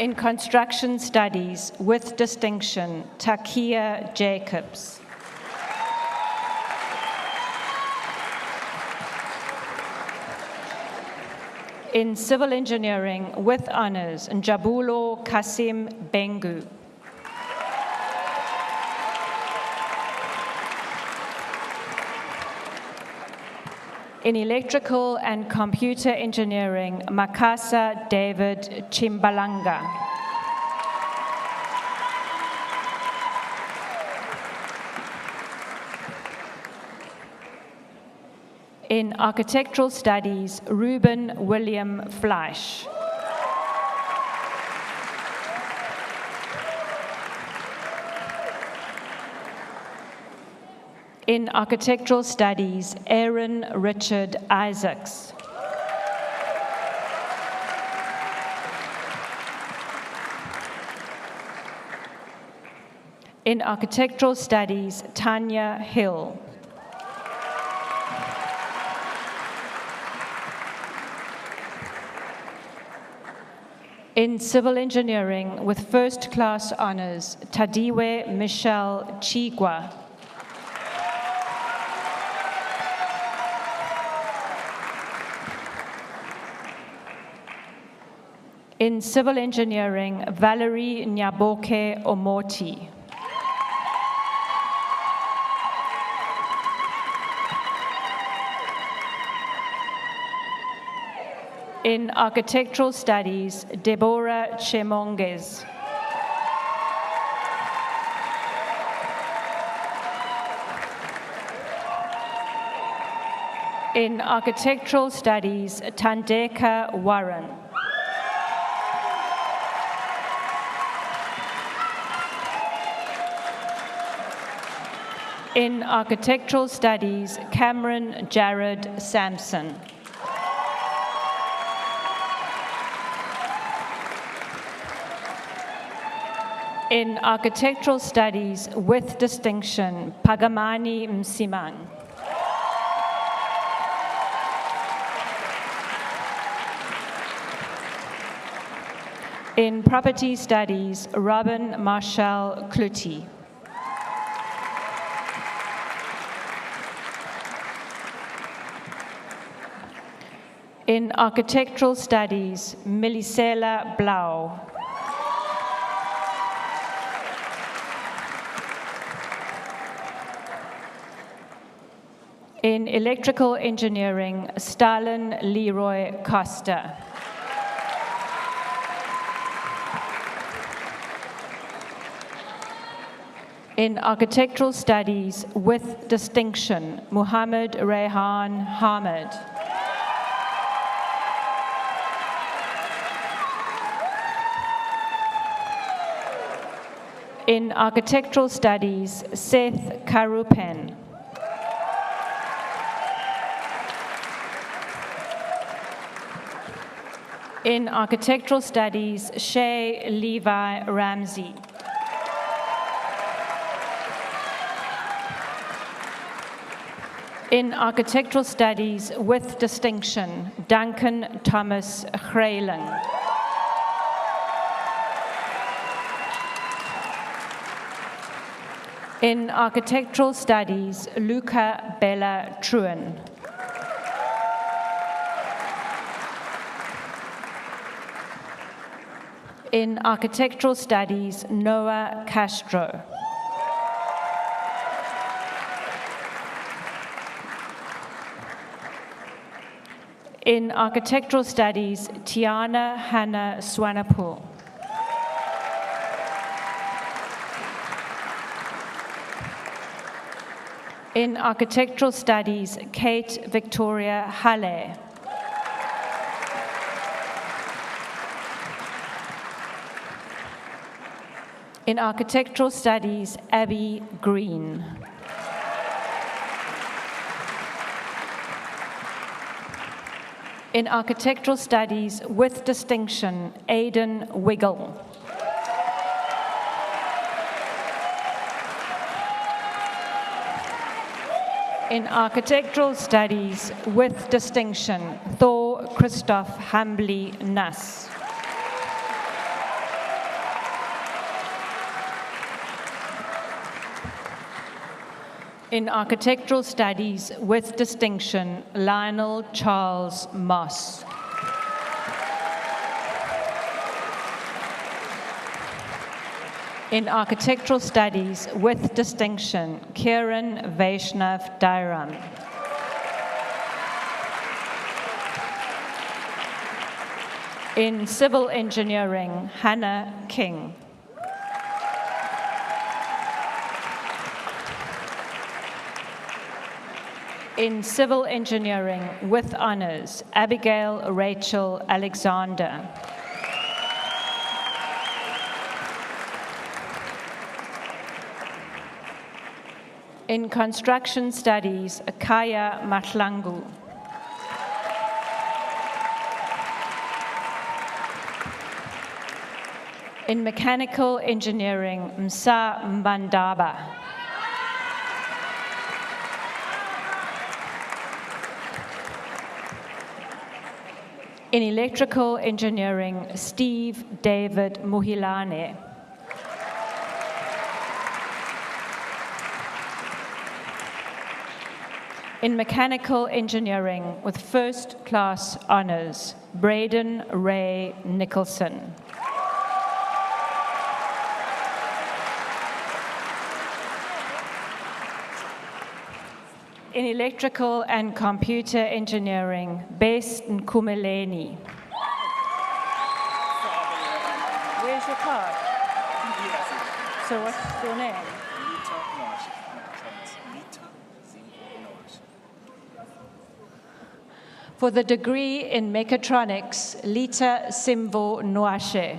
In construction studies with distinction, Takia Jacobs. In civil engineering with honors, Njabulo Kasim Bengu. In electrical and computer engineering, Makasa David Chimbalanga. In architectural studies, Ruben William Fleisch. In Architectural Studies, Aaron Richard Isaacs. In Architectural Studies, Tanya Hill. In Civil Engineering, with first-class honors, Tadiwe Michelle Chigwa. In Civil Engineering, Valerie Nyaboke Omoti. In Architectural Studies, Deborah Chemonges. In Architectural Studies, Tandeka Warren. In Architectural Studies, Cameron Jared Sampson. In Architectural Studies, with distinction, Pagamani Msimang. In Property Studies, Robin Marshall Kluti. In Architectural Studies, Melisela Blau. In Electrical Engineering, Stalin Leroy Costa. In Architectural Studies, with distinction, Muhammad Rehan Hamid. In Architectural Studies, Seth Karupen. In Architectural Studies, Shay Levi Ramsey. In Architectural Studies, with distinction, Duncan Thomas Grayling. In Architectural Studies, Luca Bella Truen. In Architectural Studies, Noah Castro. In Architectural Studies, Tiana Hannah Swanepoel. In Architectural Studies, Kate Victoria Halle. In Architectural Studies, Abby Green. In Architectural Studies, with distinction, Aidan Wiggle. In Architectural Studies, with distinction, Thor Christoph Hambly Nuss. In Architectural Studies, with distinction, Lionel Charles Moss. In Architectural Studies, with distinction, Kiran Vaishnav Dairam. In Civil Engineering, Hannah King. In Civil Engineering, with honors, Abigail Rachel Alexander. In construction studies, Kaya Matlangu. In mechanical engineering, Msa Mbandaba. In electrical engineering, Steve David Muhilane. In mechanical engineering with first class honors, Braden Ray Nicholson. In electrical and computer engineering, Bess Nkumeleni. Where's your card? So what's your name? For the degree in mechatronics, Lita Simvo Nwashe.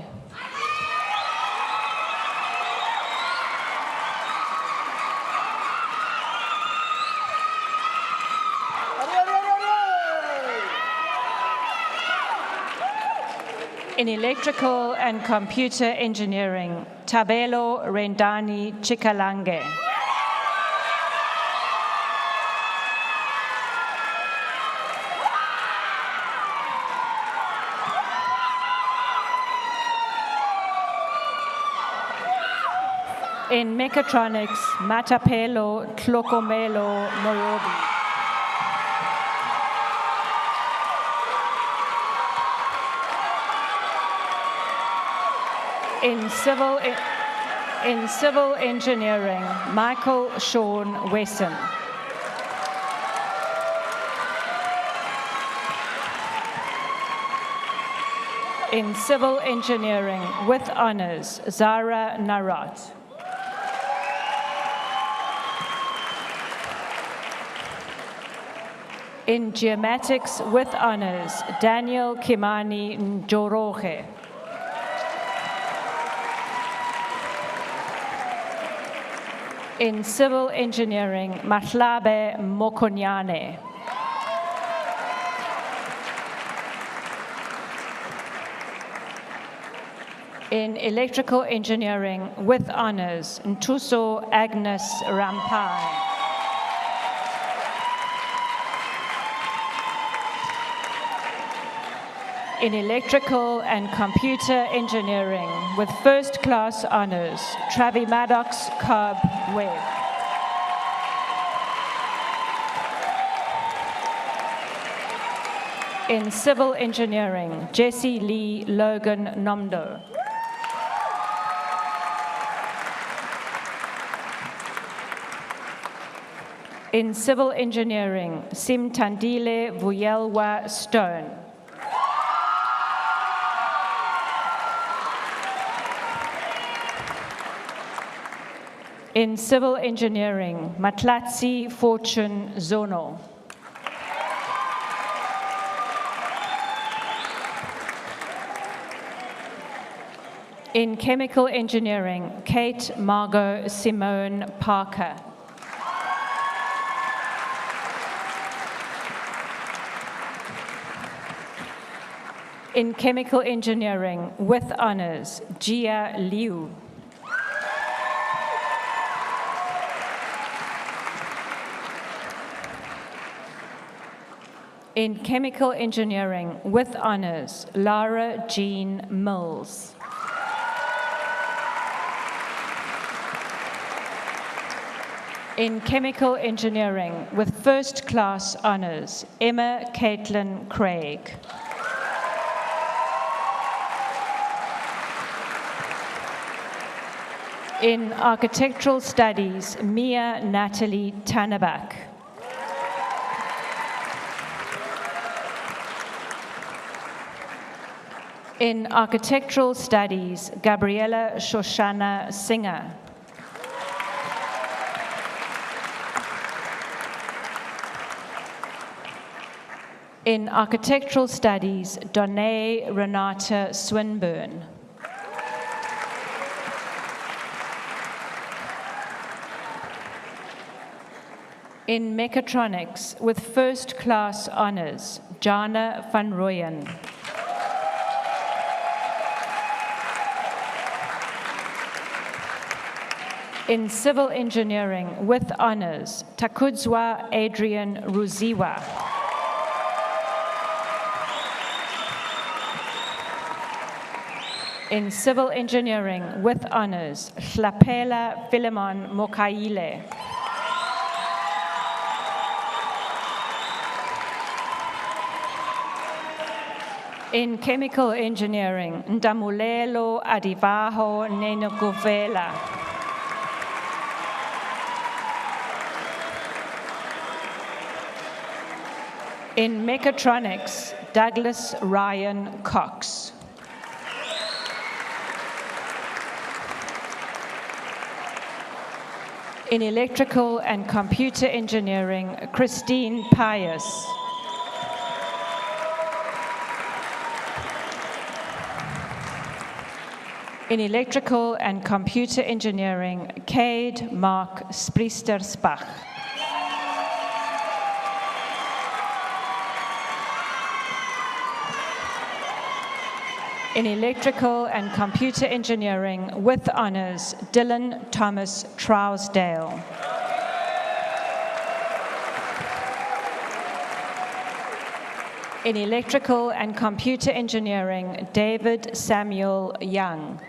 In electrical and computer engineering, Tabelo Rendani Chikalange. In mechatronics, Matapelo Tlokomelo Morobi. In civil engineering, Michael Sean Wesson. In civil engineering with honors, Zara Narat. In geomatics with honors, Daniel Kimani Njoroge. In civil engineering, Matlabe Mokonyane. In electrical engineering with honors, Ntuso Agnes Rampai. In electrical and computer engineering with first class honors, Travi Maddox Cobb Webb. In civil engineering, Jesse Lee Logan Nomdo. In civil engineering, Simtandile Vuyelwa Stone. In civil engineering, Matlatsi Fortune Zono. In chemical engineering, Kate Margot Simone Parker. In chemical engineering with honors, Jia Liu. In chemical engineering with honors, Lara Jean Mills. In chemical engineering with first class honors, Emma Caitlin Craig. In architectural studies, Mia Natalie Tannebach. In architectural studies, Gabriela Shoshana Singer. In architectural studies, Donnae Renata Swinburne. In mechatronics, with first class honors, Jana van Rooyen. In civil engineering, with honors, Takudzwa Adrian Ruziwa. In civil engineering, with honors, Hlapela Philemon Mokaile. In chemical engineering, Ndamulelo Adivaho Nenogovela. In mechatronics, Douglas Ryan Cox. In electrical and computer engineering, Christine Pius. In electrical and computer engineering, Cade Mark Spriestersbach. In electrical and computer engineering, with honors, Dylan Thomas Trousdale. In electrical and computer engineering, David Samuel Young.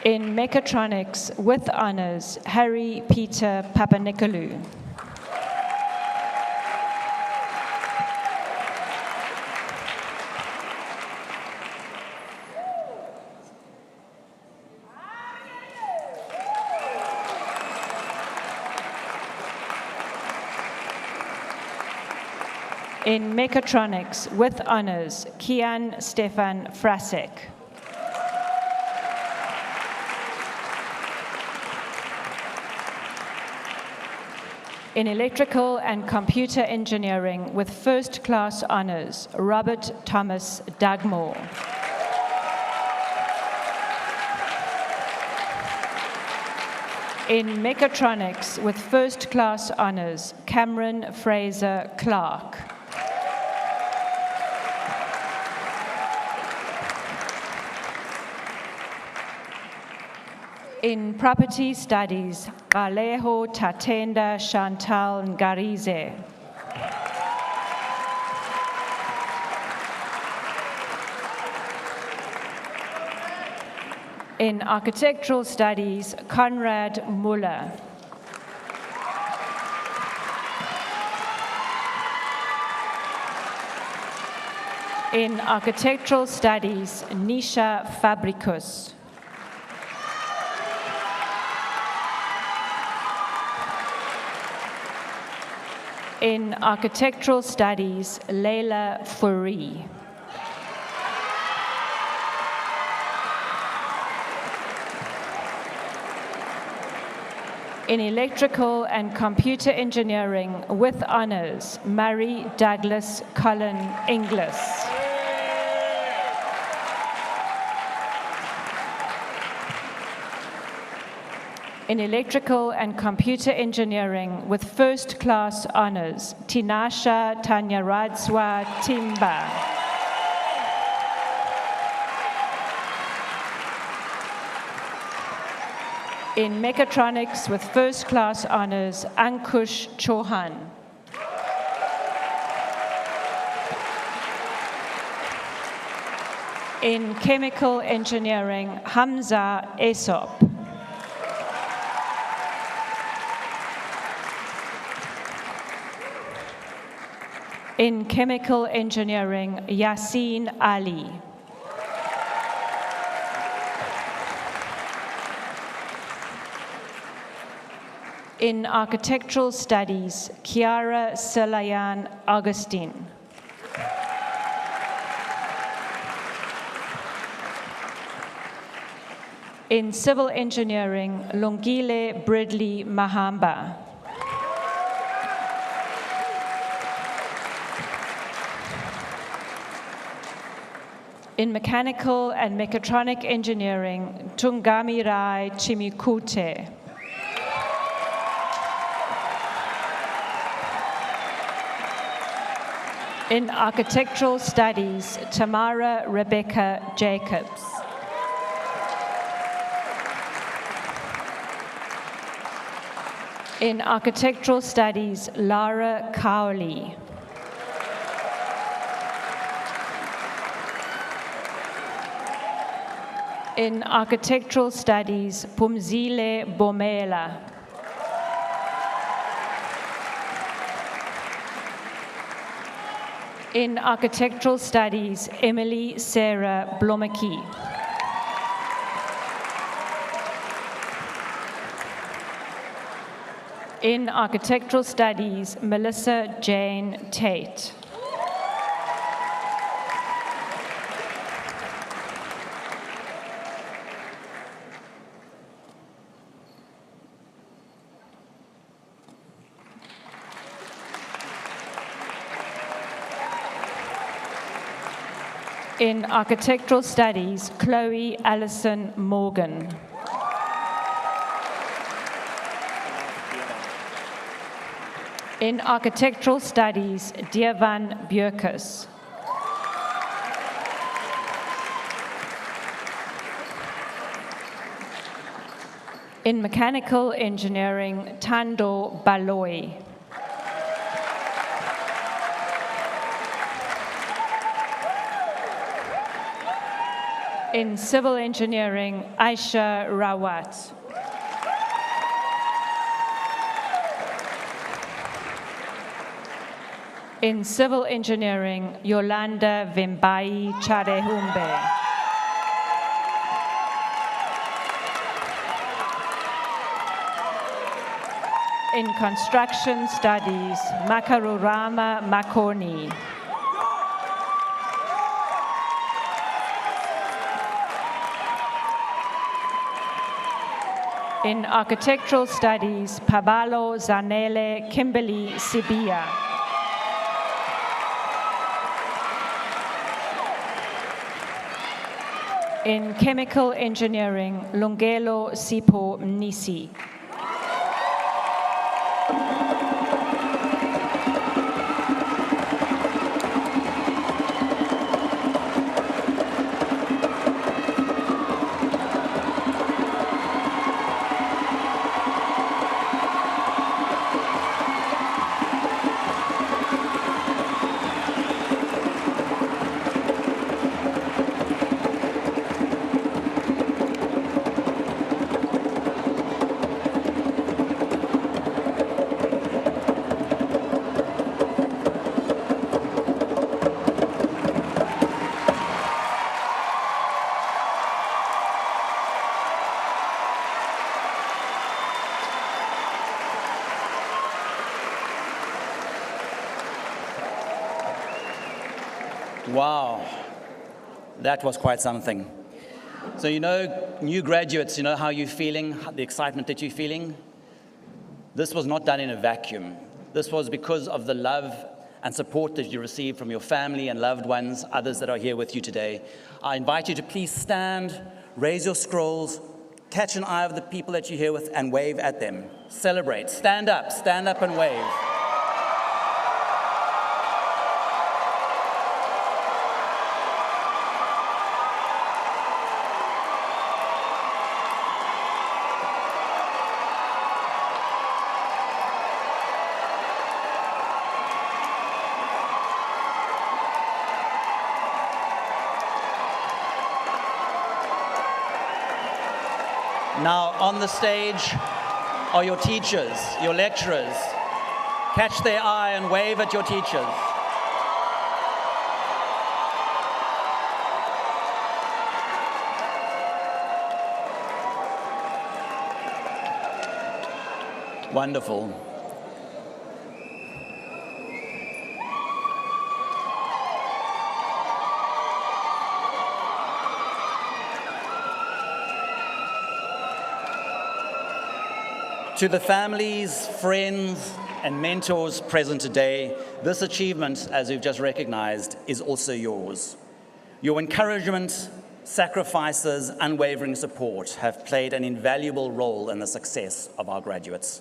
In mechatronics, with honors, Harry Peter Papanikolaou. In mechatronics, with honors, Kian Stefan Frasek. In electrical and computer engineering, with first-class honors, Robert Thomas Dugmore. In mechatronics, with first-class honors, Cameron Fraser Clark. In property studies, Galeho Tatenda Chantal Ngarize. In architectural studies, Conrad Muller. In architectural studies, Nisha Fabricus. In architectural studies, Leila Fourie. In electrical and computer engineering, with honors, Murray Douglas Cullen Inglis. In electrical and computer engineering, with first-class honors, Tinasha Tanyaradzwa Timba. In mechatronics, with first-class honors, Ankush Chauhan. In chemical engineering, Hamza Aesop. In chemical engineering, Yasin Ali. In architectural studies, Kiara Selayan Augustine. In civil engineering, Lungile Bridley Mahamba. In mechanical and mechatronic engineering, Tungamirai Chimikute. In architectural studies, Tamara Rebecca Jacobs. In architectural studies, Lara Cowley. In architectural studies, Pumzile Bomela. In architectural studies, Emily Sarah Blomeke. In architectural studies, Melissa Jane Tate. In architectural studies, Chloe Allison Morgan. In architectural studies, Dievan Bjerkes. In mechanical engineering, Tando Baloy. In civil engineering, Aisha Rawat. In civil engineering, Yolanda Vimbai Charehumbe. In construction studies, Makarurama Makoni. In architectural studies, Pabalo Zanele Kimberly Sibia. In chemical engineering, Lungelo Sipo Mnisi. Wow, that was quite something. So you know, new graduates, you know how you're feeling, the excitement that you're feeling? This was not done in a vacuum. This was because of the love and support that you received from your family and loved ones, others that are here with you today. I invite you to please stand, raise your scrolls, catch an eye of the people that you're here with and wave at them. Celebrate, stand up and wave. Now, on the stage are your teachers, your lecturers. Catch their eye and wave at your teachers. Wonderful. To the families, friends, and mentors present today, this achievement, as we've just recognized, is also yours. Your encouragement, sacrifices, unwavering support have played an invaluable role in the success of our graduates.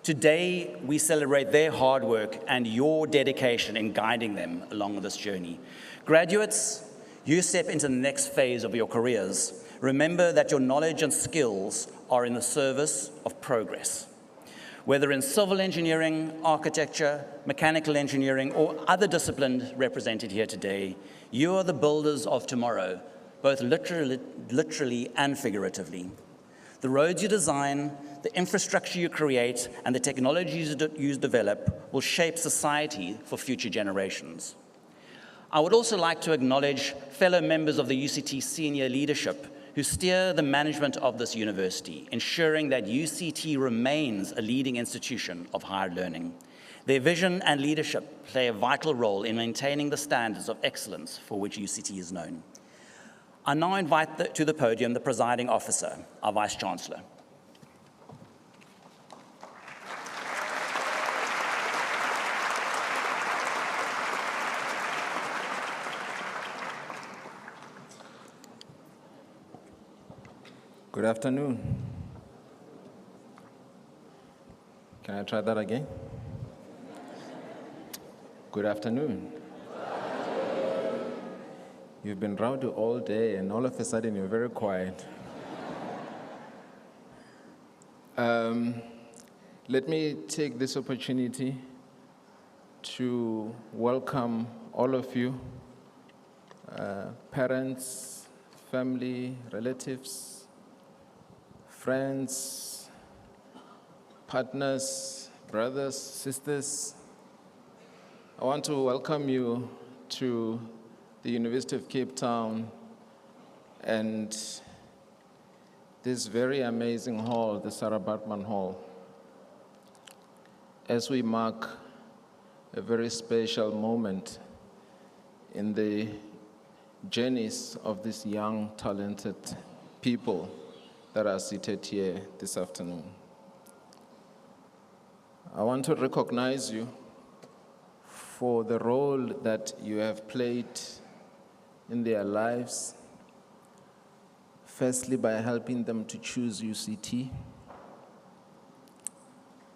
Today, we celebrate their hard work and your dedication in guiding them along this journey. Graduates, you step into the next phase of your careers. Remember that your knowledge and skills are in the service of progress. Whether in civil engineering, architecture, mechanical engineering, or other disciplines represented here today, you are the builders of tomorrow, both literally and figuratively. The roads you design, the infrastructure you create, and the technologies you develop will shape society for future generations. I would also like to acknowledge fellow members of the UCT senior leadership who steer the management of this university, ensuring that UCT remains a leading institution of higher learning. Their vision and leadership play a vital role in maintaining the standards of excellence for which UCT is known. I now invite to the podium the presiding officer, our Vice Chancellor. Good afternoon. Can I try that again? Good afternoon. You've been rowdy all day, and all of a sudden you're very quiet. Let me take this opportunity to welcome all of you, parents, family, relatives, friends, partners, brothers, sisters. I want to welcome you to the University of Cape Town and this very amazing hall, the Sarah Baartman Hall, as we mark a very special moment in the journeys of these young, talented people that are seated here this afternoon. I want to recognize you for the role that you have played in their lives, firstly by helping them to choose UCT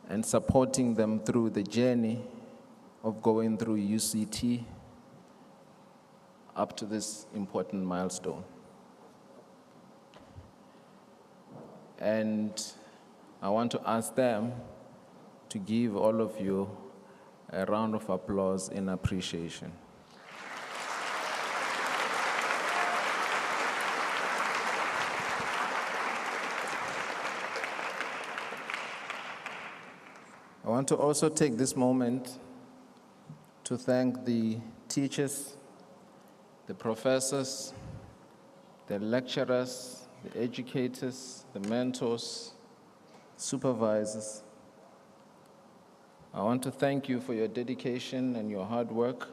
and supporting them through the journey of going through UCT up to this important milestone. And I want to ask them to give all of you a round of applause in appreciation. I want to also take this moment to thank the teachers, the professors, the lecturers, the educators, the mentors, supervisors. I want to thank you for your dedication and your hard work.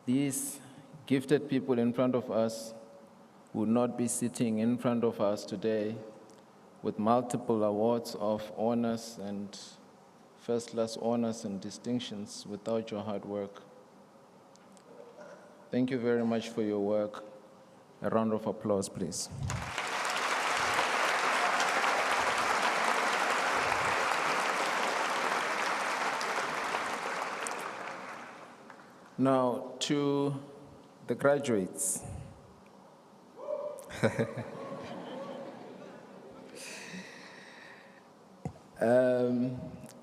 These gifted people in front of us would not be sitting in front of us today with multiple awards of honors and first-class honors and distinctions without your hard work. Thank you very much for your work. A round of applause, please. Now, to the graduates.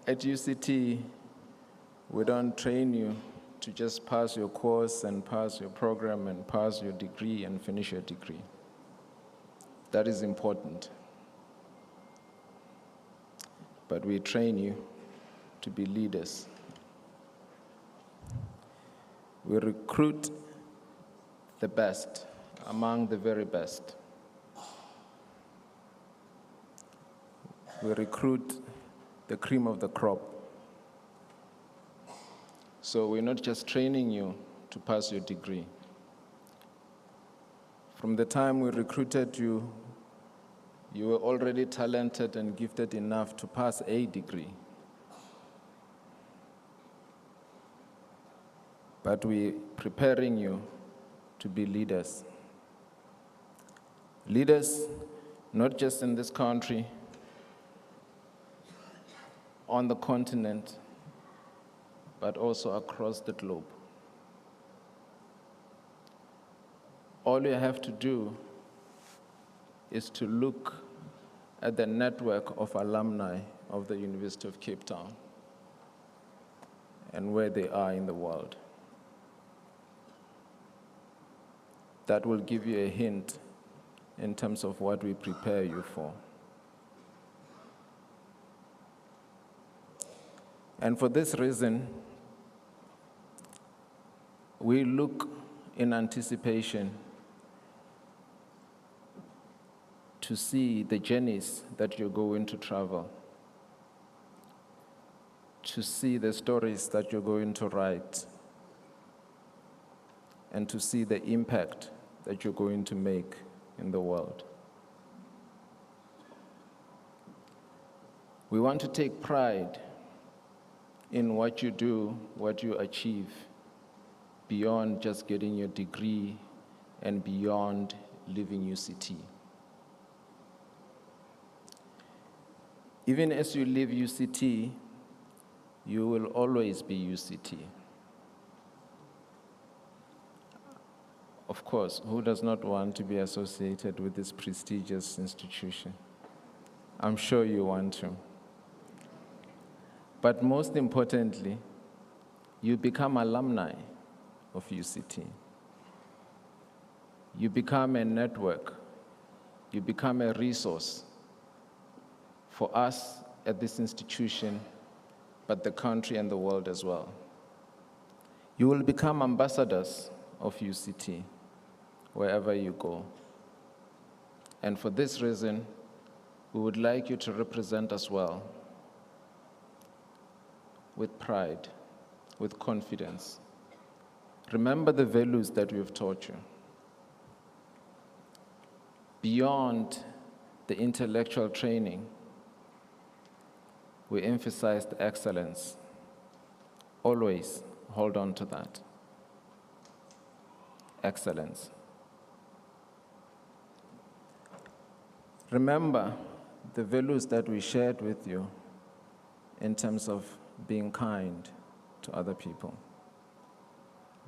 At UCT, we don't train you to just pass your course and pass your program and pass your degree and finish your degree. That is important. But we train you to be leaders. We recruit the best among the very best. We recruit the cream of the crop. So we're not just training you to pass your degree. From the time we recruited you, you were already talented and gifted enough to pass a degree. but we're preparing you to be leaders. Leaders, not just in this country, on the continent, but also across the globe. All you have to do is to look at the network of alumni of the University of Cape Town and where they are in the world. That will give you a hint in terms of what we prepare you for. And for this reason, we look in anticipation to see the journeys that you're going to travel, to see the stories that you're going to write, and to see the impact that you're going to make in the world. We want to take pride in what you do, what you achieve, beyond just getting your degree and beyond leaving UCT. Even as you leave UCT, you will always be UCT. Of course, who does not want to be associated with this prestigious institution? I'm sure you want to. But most importantly, you become alumni of UCT. You become a network. You become a resource for us at this institution, but the country and the world as well. You will become ambassadors of UCT wherever you go. And for this reason, we would like you to represent us well, with pride, with confidence. Remember the values that we've taught you. Beyond the intellectual training, we emphasize the excellence. Always hold on to that. Excellence. Remember the values that we shared with you in terms of being kind to other people,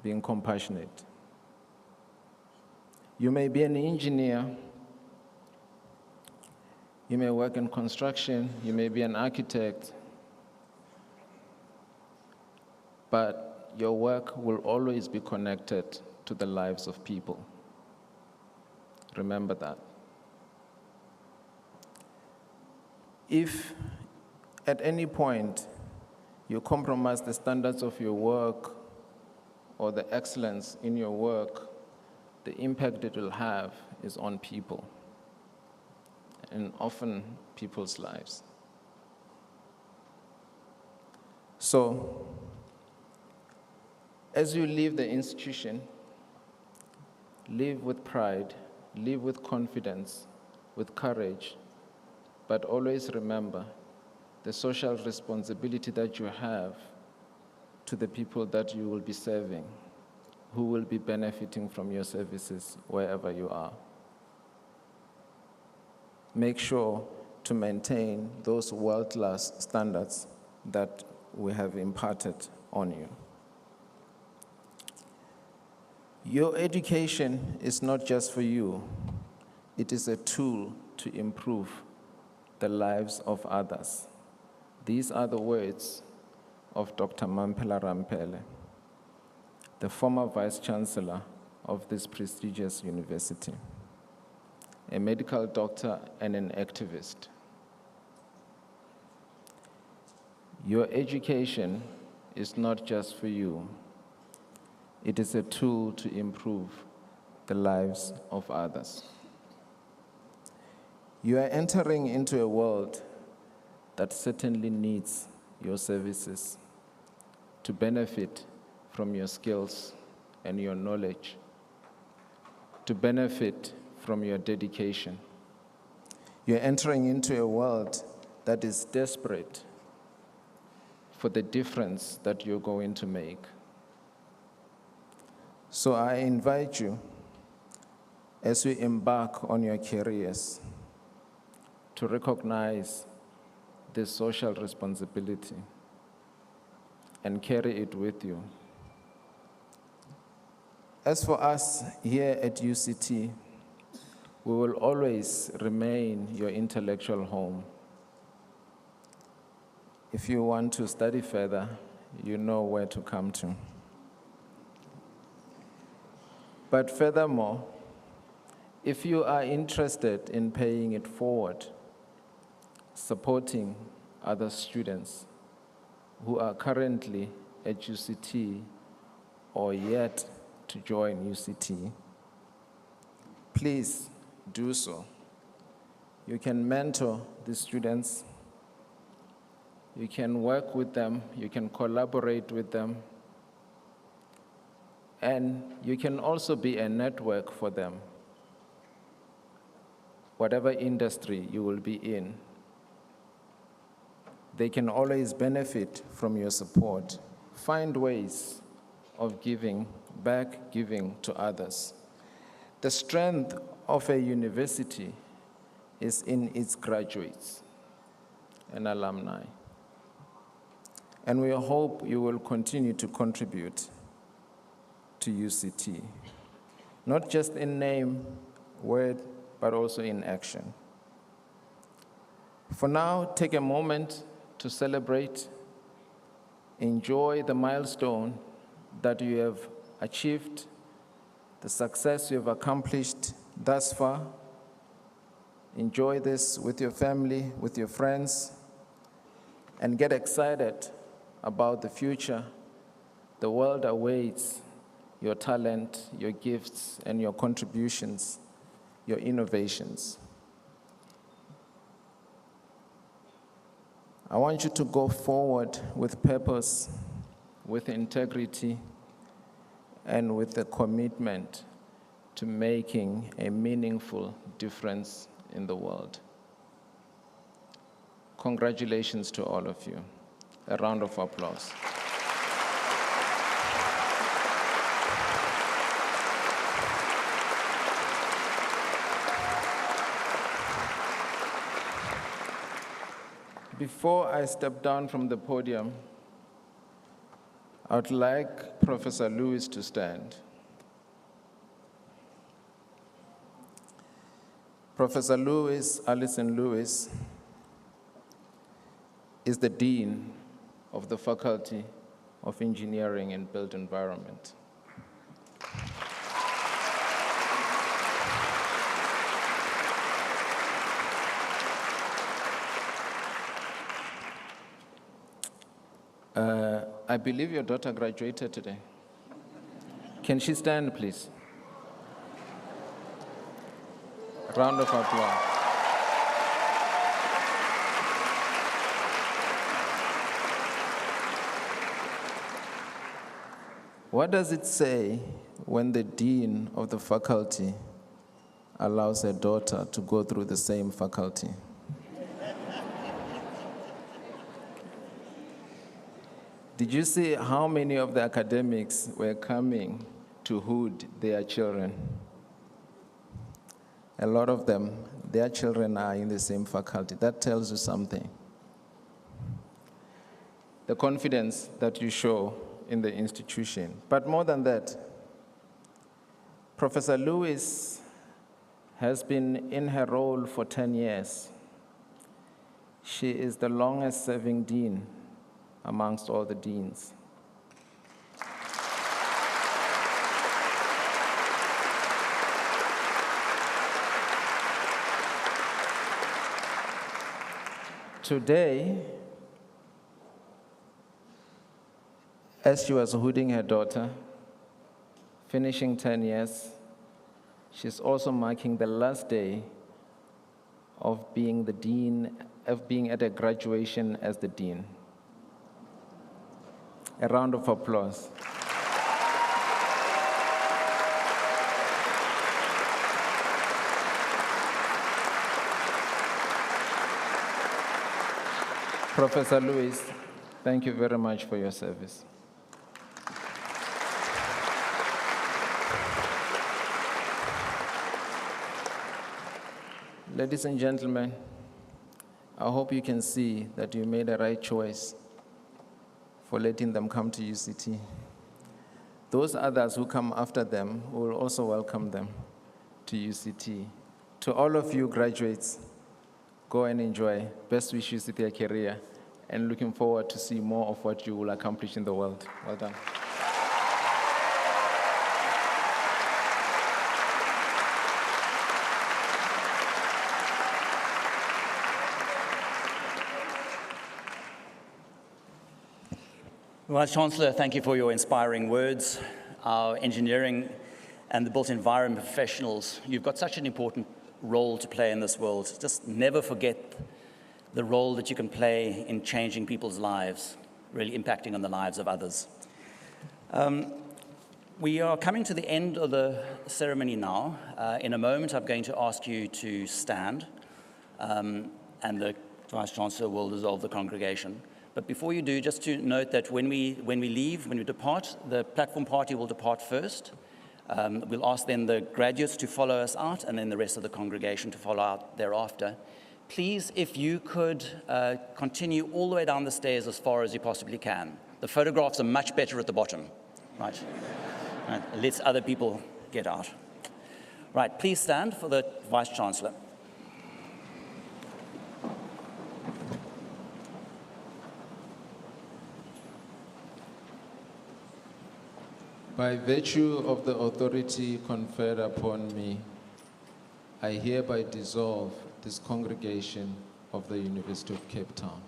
being compassionate. You may be an engineer, you may work in construction, you may be an architect, but your work will always be connected to the lives of people. Remember that. If at any point you compromise the standards of your work or the excellence in your work, the impact it will have is on people, and often people's lives. So, as you leave the institution, live with pride, live with confidence, with courage, but always remember the social responsibility that you have to the people that you will be serving, who will be benefiting from your services wherever you are. Make sure to maintain those world-class standards that we have imparted on you. Your education is not just for you. It is a tool to improve the lives of others. These are the words of Dr. Mampela Rampele, the former Vice-Chancellor of this prestigious university, a medical doctor and an activist. Your education is not just for you. It is a tool to improve the lives of others. You are entering into a world that certainly needs your services to benefit from your skills and your knowledge, to benefit from your dedication. You're entering into a world that is desperate for the difference that you're going to make. So I invite you, as you embark on your careers, to recognize this social responsibility and carry it with you. As for us here at UCT, we will always remain your intellectual home. If you want to study further, you know where to come to. But furthermore, if you are interested in paying it forward, supporting other students who are currently at UCT or yet to join UCT, please do so. You can mentor the students, you can work with them, you can collaborate with them, and you can also be a network for them. Whatever industry you will be in, they can always benefit from your support. Find ways of giving back, giving to others. The strength of a university is in its graduates and alumni. And we hope you will continue to contribute to UCT, not just in name, word, but also in action. For now, take a moment to celebrate, enjoy the milestone that you have achieved, the success you have accomplished thus far. Enjoy this with your family, with your friends, and get excited about the future. The world awaits your talent, your gifts, and your contributions, your innovations. I want you to go forward with purpose, with integrity, and with a commitment to making a meaningful difference in the world. Congratulations to all of you. A round of applause. Before I step down from the podium, I would like Professor Lewis to stand. Professor Lewis, Alison Lewis, is the Dean of the Faculty of Engineering and Built Environment. I believe your daughter graduated today. Can she stand, please? A round of applause. What does it say when the dean of the faculty allows her daughter to go through the same faculty? Did you see how many of the academics were coming to hood their children? A lot of them, their children are in the same faculty. That tells you something. The confidence that you show in the institution. But more than that, Professor Lewis has been in her role for 10 years. She is the longest serving dean amongst all the deans. Today, as she was hooding her daughter, finishing 10 years, she's also marking the last day of being the dean, of being at a graduation as the dean. A round of applause. Professor Lewis, thank you very much for your service. Ladies and gentlemen, I hope you can see that you made the right choice for letting them come to UCT. Those others who come after them, we will also welcome them to UCT. To all of you graduates, go and enjoy. Best wishes with your career, and looking forward to see more of what you will accomplish in the world. Well done. Vice Chancellor, thank you for your inspiring words. Our engineering and the built environment professionals, you've got such an important role to play in this world. Just never forget the role that you can play in changing people's lives, really impacting on the lives of others. We are coming to the end of the ceremony now. In a moment, I'm going to ask you to stand, and the Vice Chancellor will dissolve the congregation. But before you do, just to note that when we depart, the platform party will depart first. We'll ask then the graduates to follow us out, and then the rest of the congregation to follow out thereafter. Please, if you could continue all the way down the stairs as far as you possibly can. The photographs are much better at the bottom, right? Right. Let other people get out. Right, please stand for the Vice Chancellor. By virtue of the authority conferred upon me, I hereby dissolve this congregation of the University of Cape Town.